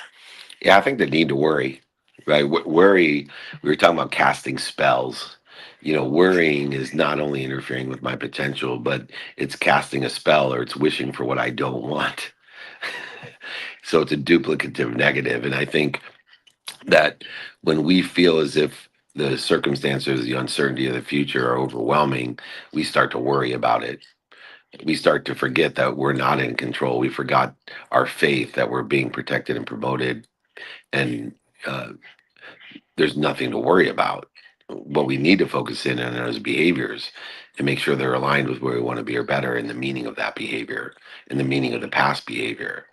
Yeah, I think the need to worry, right? Worry, we were talking about casting spells. Worrying is not only interfering with my potential, but it's casting a spell or it's wishing for what I don't want. So it's a duplicative negative. And I think that when we feel as if the circumstances, the uncertainty of the future are overwhelming, we start to worry about it. We start to forget that we're not in control. We forgot our faith that we're being protected and promoted. And there's nothing to worry about. What we need to focus in on is behaviors and make sure they're aligned with where we want to be or better in the meaning of that behavior, in the meaning of the past behavior.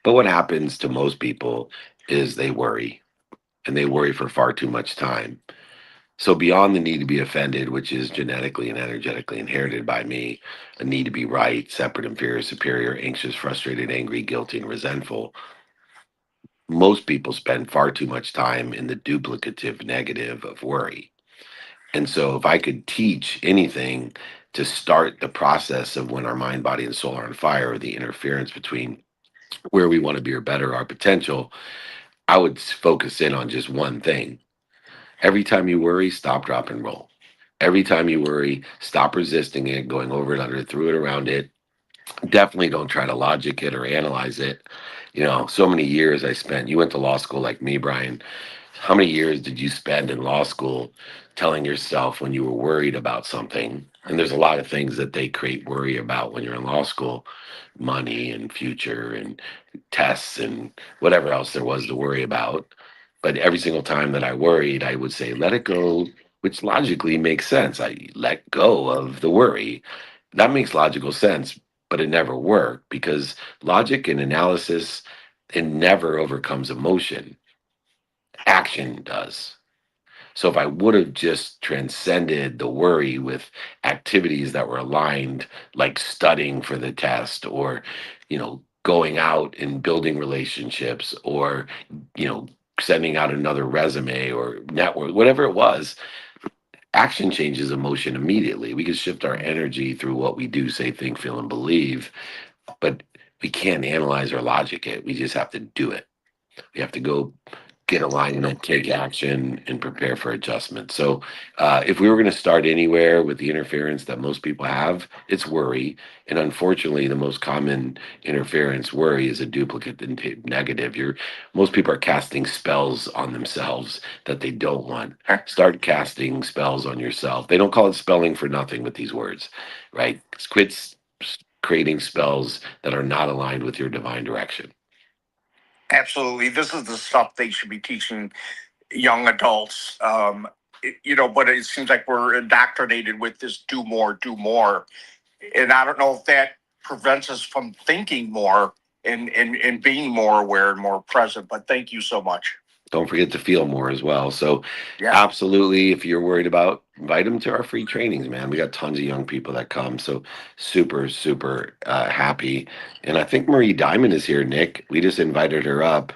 But what happens to most people is they worry, and they worry for far too much time. So beyond the need to be offended, which is genetically and energetically inherited by me, a need to be right, separate, inferior, superior, anxious, frustrated, angry, guilty, and resentful, most people spend far too much time in the duplicative negative of worry. And so if I could teach anything to start the process of when our mind, body, and soul are on fire, or the interference between where we want to be or better, our potential, I would focus in on just one thing. Every time you worry, stop, drop, and roll. Every time you worry, stop resisting it, going over it, under it, through it, around it. Definitely don't try to logic it or analyze it. So many years I spent, you went to law school like me, Brian. How many years did you spend in law school telling yourself when you were worried about something? And there's a lot of things that they create worry about when you're in law school, money and future and tests and whatever else there was to worry about. But every single time that I worried, I would say, let it go, which logically makes sense. I let go of the worry. That makes logical sense, but it never worked because logic and analysis, it never overcomes emotion. Action does. So if I would have just transcended the worry with activities that were aligned, like studying for the test or, going out and building relationships or, sending out another resume or network, whatever it was, action changes emotion immediately. We can shift our energy through what we do, say, think, feel, and believe. But we can't analyze or logic it. We just have to do it. We have to go get alignment, take action, and prepare for adjustment. So if we were going to start anywhere with the interference that most people have, it's worry. And unfortunately, the most common interference, worry, is a duplicate negative. Most people are casting spells on themselves that they don't want. Start casting spells on yourself. They don't call it spelling for nothing with these words, right? Quit creating spells that are not aligned with your divine direction.
Absolutely. This is the stuff they should be teaching young adults. But it seems like we're indoctrinated with this do more. And I don't know if that prevents us from thinking more and being more aware and more present. But thank you so much.
Don't forget to feel more as well. So absolutely, if you're worried about, invite them to our free trainings, man. We got tons of young people that come. So super, super happy. And I think Marie Diamond is here, Nick. We just invited her up.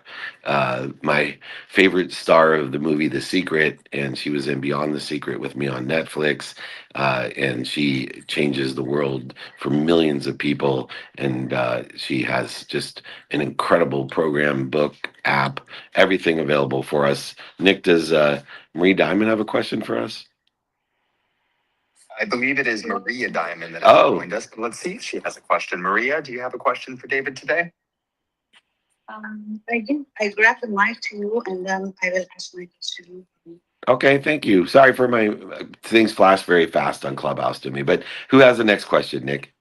My favorite star of the movie The Secret, and she was in Beyond the Secret with me on Netflix. And she changes the world for millions of people. And she has just an incredible program, book, app, everything available for us. Nick, does Marie Diamond have a question for us?
I believe it is Maria Diamond that has joined us. Let's see if she has a question. Maria, do you have a question for David today?
I do. I grabbed the mic to you, and then I will ask my question.
Okay, thank you. Sorry for my things flash very fast on Clubhouse to me, but who has the next question, Nick?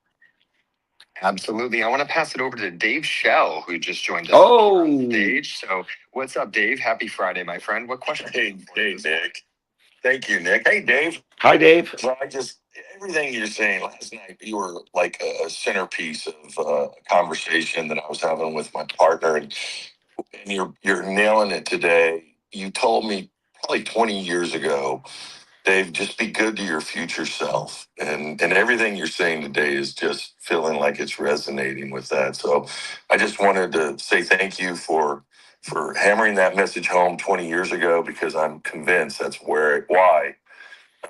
Absolutely. I want to pass it over to Dave Shell, who just joined us on stage. So what's up, Dave? Happy Friday, my friend. What question?
Hey, Nick. Thank you, Nick. Hey, Dave.
Hi, Dave.
Well, everything you're saying last night, you were like a centerpiece of a conversation that I was having with my partner, and you're nailing it today. You told me probably 20 years ago, Dave, just be good to your future self. And everything you're saying today is just feeling like it's resonating with that. So I just wanted to say thank you for hammering that message home 20 years ago, because I'm convinced that's why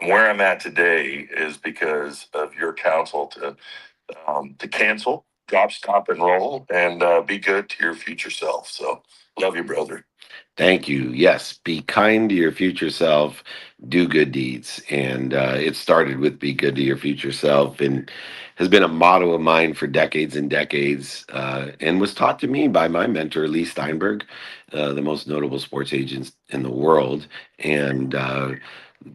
where I'm at today is because of your counsel to cancel, drop, stop, and roll, and be good to your future self. So love you, brother.
Thank you. Yes, be kind to your future self, do good deeds. And it started with be good to your future self, and has been a motto of mine for decades and decades, and was taught to me by my mentor, Lee Steinberg, the most notable sports agent in the world. And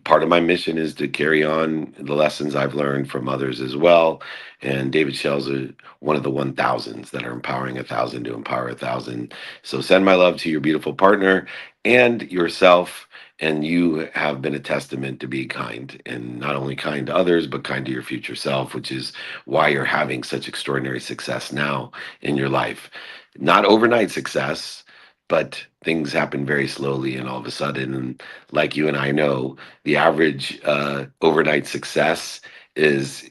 part of my mission is to carry on the lessons I've learned from others as well. And David Shell's one of the 1,000s that are empowering 1,000 to empower 1,000. So send my love to your beautiful partner and yourself. And you have been a testament to be kind, and not only kind to others, but kind to your future self, which is why you're having such extraordinary success now in your life. Not overnight success, but things happen very slowly and all of a sudden. And like you and I know, the average overnight success is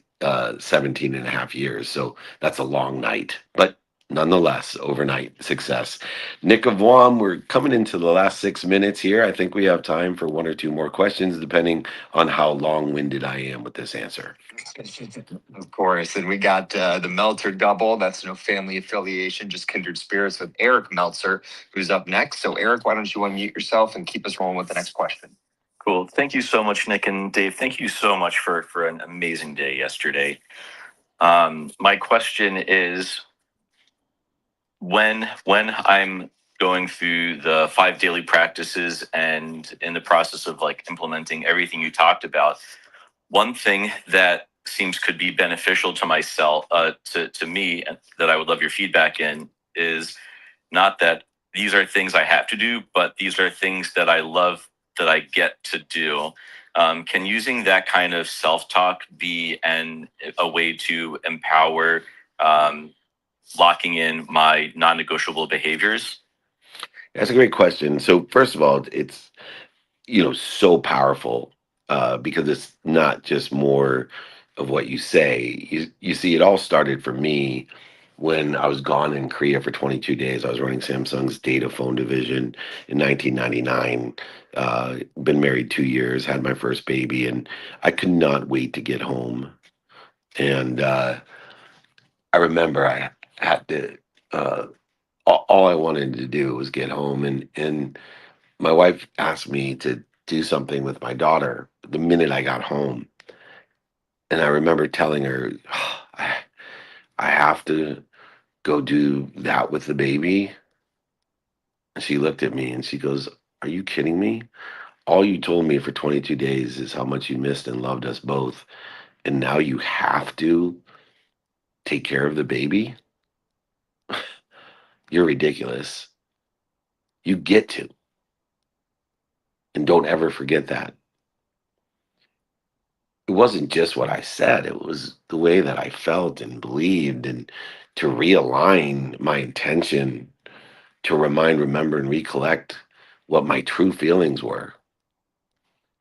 17 and a half years. So that's a long night, but nonetheless, overnight success. Nick of WOM, we're coming into the last 6 minutes here. I think we have time for one or two more questions, depending on how long-winded I am with this answer.
Of course. And we got the Meltzer double. That's no family affiliation, just kindred spirits, with Eric Meltzer, who's up next. So Eric, why don't you unmute yourself and keep us rolling with the next question?
Cool. Thank you so much, Nick, and Dave. Thank you so much for an amazing day yesterday. My question is, when I'm going through the 5 daily practices and in the process of implementing everything you talked about, one thing that seems could be beneficial to myself, to me, and that I would love your feedback in, is not that these are things I have to do, but these are things that I love that I get to do. Can using that kind of self-talk be a way to empower locking in my non-negotiable behaviors?
That's a great question. So first of all, it's so powerful because it's not just more of what you say. You see, it all started for me when I was gone in Korea for 22 days. I was running Samsung's data phone division in 1999. Been married 2 years, had my first baby, and I could not wait to get home. And I remember had to, all I wanted to do was get home. And my wife asked me to do something with my daughter the minute I got home. And I remember telling her, I have to go do that with the baby. And she looked at me and she goes, "Are you kidding me? All you told me for 22 days is how much you missed and loved us both. And now you have to take care of the baby? You're ridiculous. You get to. And don't ever forget that." It wasn't just what I said, it was the way that I felt and believed, and to realign my intention, to remind, remember, and recollect what my true feelings were.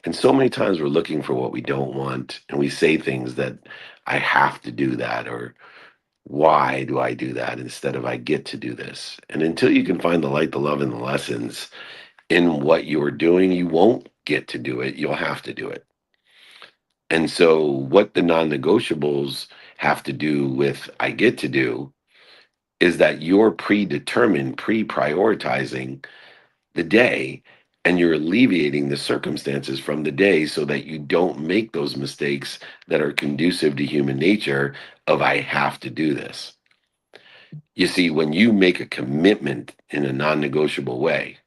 And so many times we're looking for what we don't want, and we say things that I have to do that, or why do I do that instead of I get to do this. And until you can find the light, the love, and the lessons in what you're doing, you won't get to do it. You'll have to do it. And so, what the non negotiables have to do with I get to do is that you're predetermined, pre prioritizing the day, and you're alleviating the circumstances from the day so that you don't make those mistakes that are conducive to human nature of I have to do this. You see, when you make a commitment in a non negotiable way,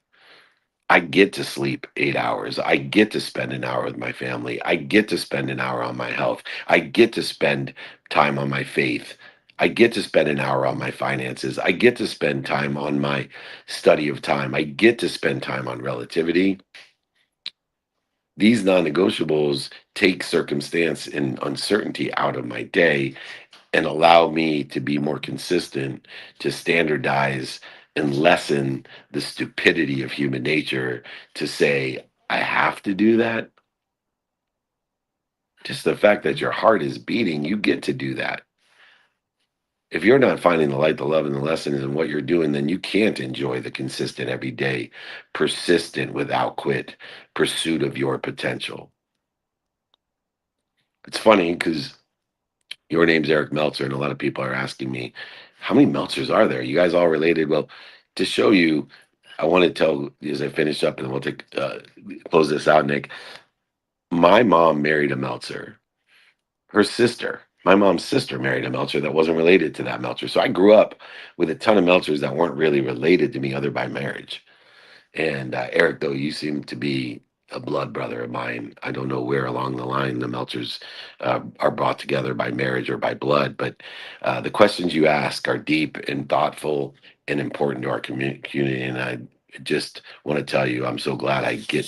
I get to sleep 8 hours. I get to spend an hour with my family. I get to spend an hour on my health. I get to spend time on my faith. I get to spend an hour on my finances. I get to spend time on my study of time. I get to spend time on relativity. These non negotiables take circumstance and uncertainty out of my day and allow me to be more consistent, to standardize and lessen the stupidity of human nature to say, I have to do that. Just the fact that your heart is beating, you get to do that. If you're not finding the light, the love, and the lessons in what you're doing, then you can't enjoy the consistent, everyday, persistent, without quit pursuit of your potential. It's funny because your name's Eric Meltzer, and a lot of people are asking me, how many Meltzers are there? You guys all related? Well, to show you, I want to tell, as I finish up, and then we'll close this out, Nick. My mom married a Meltzer. Her sister, my mom's sister, married a Meltzer that wasn't related to that Meltzer. So I grew up with a ton of Meltzers that weren't really related to me other by marriage. And Eric, though, you seem to be a blood brother of mine. I don't know where along the line the Meltzers are brought together by marriage or by blood, but the questions you ask are deep and thoughtful and important to our community. And I just want to tell you, I'm so glad I get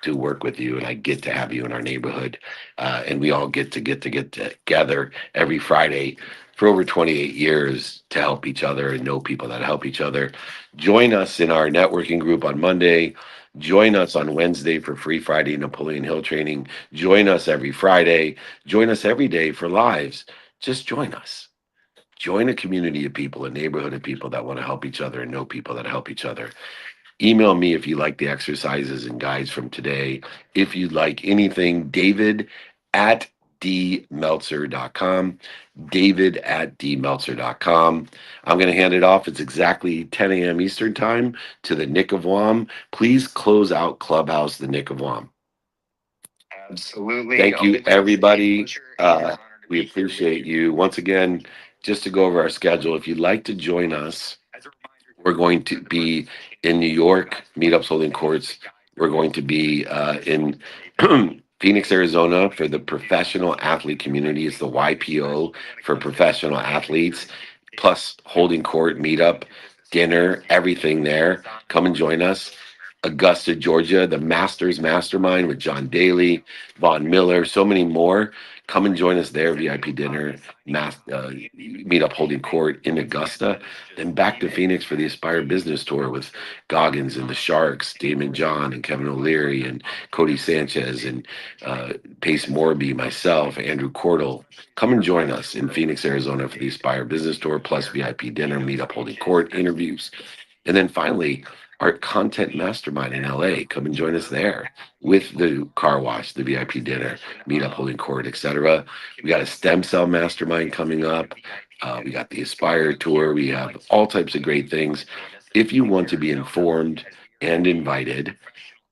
to work with you, and I get to have you in our neighborhood. And we all get together every Friday for over 28 years to help each other and know people that help each other. Join us in our networking group on Monday. Join us on Wednesday for Free Friday Napoleon Hill training. Join us every Friday. Join us every day for lives. Just join us. Join a community of people, a neighborhood of people that want to help each other and know people that help each other. Email me if you like the exercises and guides from today. If you'd like anything, David@dmeltzer.com. David@dmeltzer.com. I'm going to hand it off. It's exactly 10 a.m. Eastern time to the Nick of Wam. Please close out Clubhouse, the Nick of Wam.
Absolutely.
Thank you, everybody. We appreciate you. Once again, just to go over our schedule, if you'd like to join us, we're going to be in New York, Meetups Holding Courts. We're going to be in Phoenix, Arizona for the professional athlete community. It's the YPO for professional athletes, plus holding court, meetup, dinner, everything there. Come and join us. Augusta, Georgia, the Masters Mastermind with John Daly, Vaughn Miller, so many more. Come and join us there, VIP dinner, meetup holding court in Augusta. Then back to Phoenix for the Aspire Business Tour with Goggins and the Sharks, Damon John and Kevin O'Leary and Cody Sanchez and Pace Morby, myself, Andrew Cordell. Come and join us in Phoenix, Arizona for the Aspire Business Tour, plus VIP dinner, meetup holding court, interviews. And then finally, our content mastermind in LA. Come and join us there with the car wash, the VIP dinner, meetup holding court, etc. We got a stem cell mastermind coming up. We got the Aspire Tour. We have all types of great things. If you want to be informed and invited,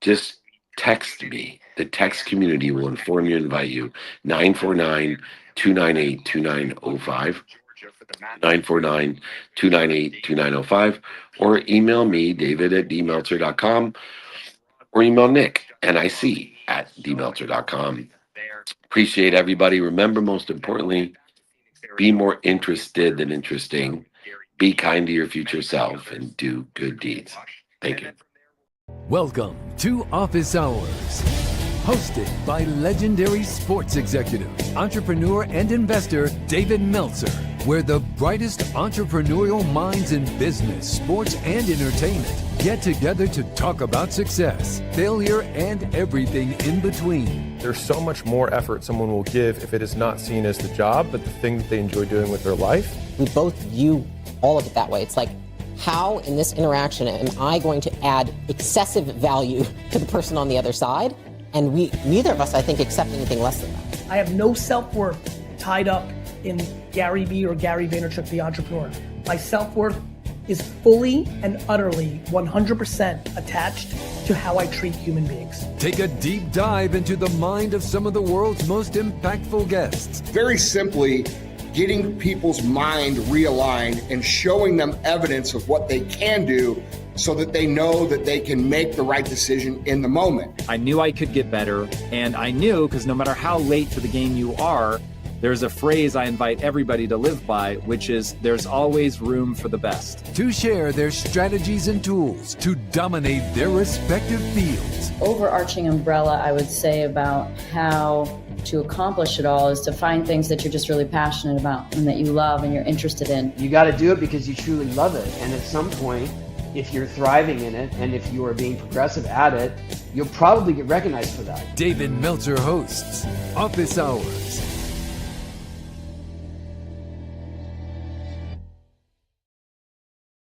just text me. The text community will inform you, invite you. 949-298-2905. 949-298-2905. Or email me, david@dmeltzer.com. Or email Nick, NIC@dmeltzer.com. Appreciate everybody. Remember, most importantly, be more interested than interesting. Be kind to your future self and do good deeds. Thank you.
Welcome to Office Hours, hosted by legendary sports executive, entrepreneur, and investor David Meltzer, where the brightest entrepreneurial minds in business, sports, and entertainment get together to talk about success, failure, and everything in between.
There's so much more effort someone will give if it is not seen as the job, but the thing that they enjoy doing with their life.
We both view all of it that way. It's like, how in this interaction am I going to add excessive value to the person on the other side? And neither of us, I think, accept anything less than that.
I have no self-worth tied up in Gary Vee or Gary Vaynerchuk, the entrepreneur. My self-worth is fully and utterly 100% attached to how I treat human beings.
Take a deep dive into the mind of some of the world's most impactful guests.
Very simply, getting people's mind realigned and showing them evidence of what they can do so that they know that they can make the right decision in the moment.
I knew I could get better, and I knew, because no matter how late to the game you are, there's a phrase I invite everybody to live by, which is there's always room for the best.
To share their strategies and tools to dominate their respective fields.
Overarching umbrella, I would say, about how to accomplish it all is to find things that you're just really passionate about and that you love and you're interested in.
You got to do it because you truly love it. And at some point, if you're thriving in it and if you are being progressive at it, you'll probably get recognized for that.
David Meltzer hosts Office Hours.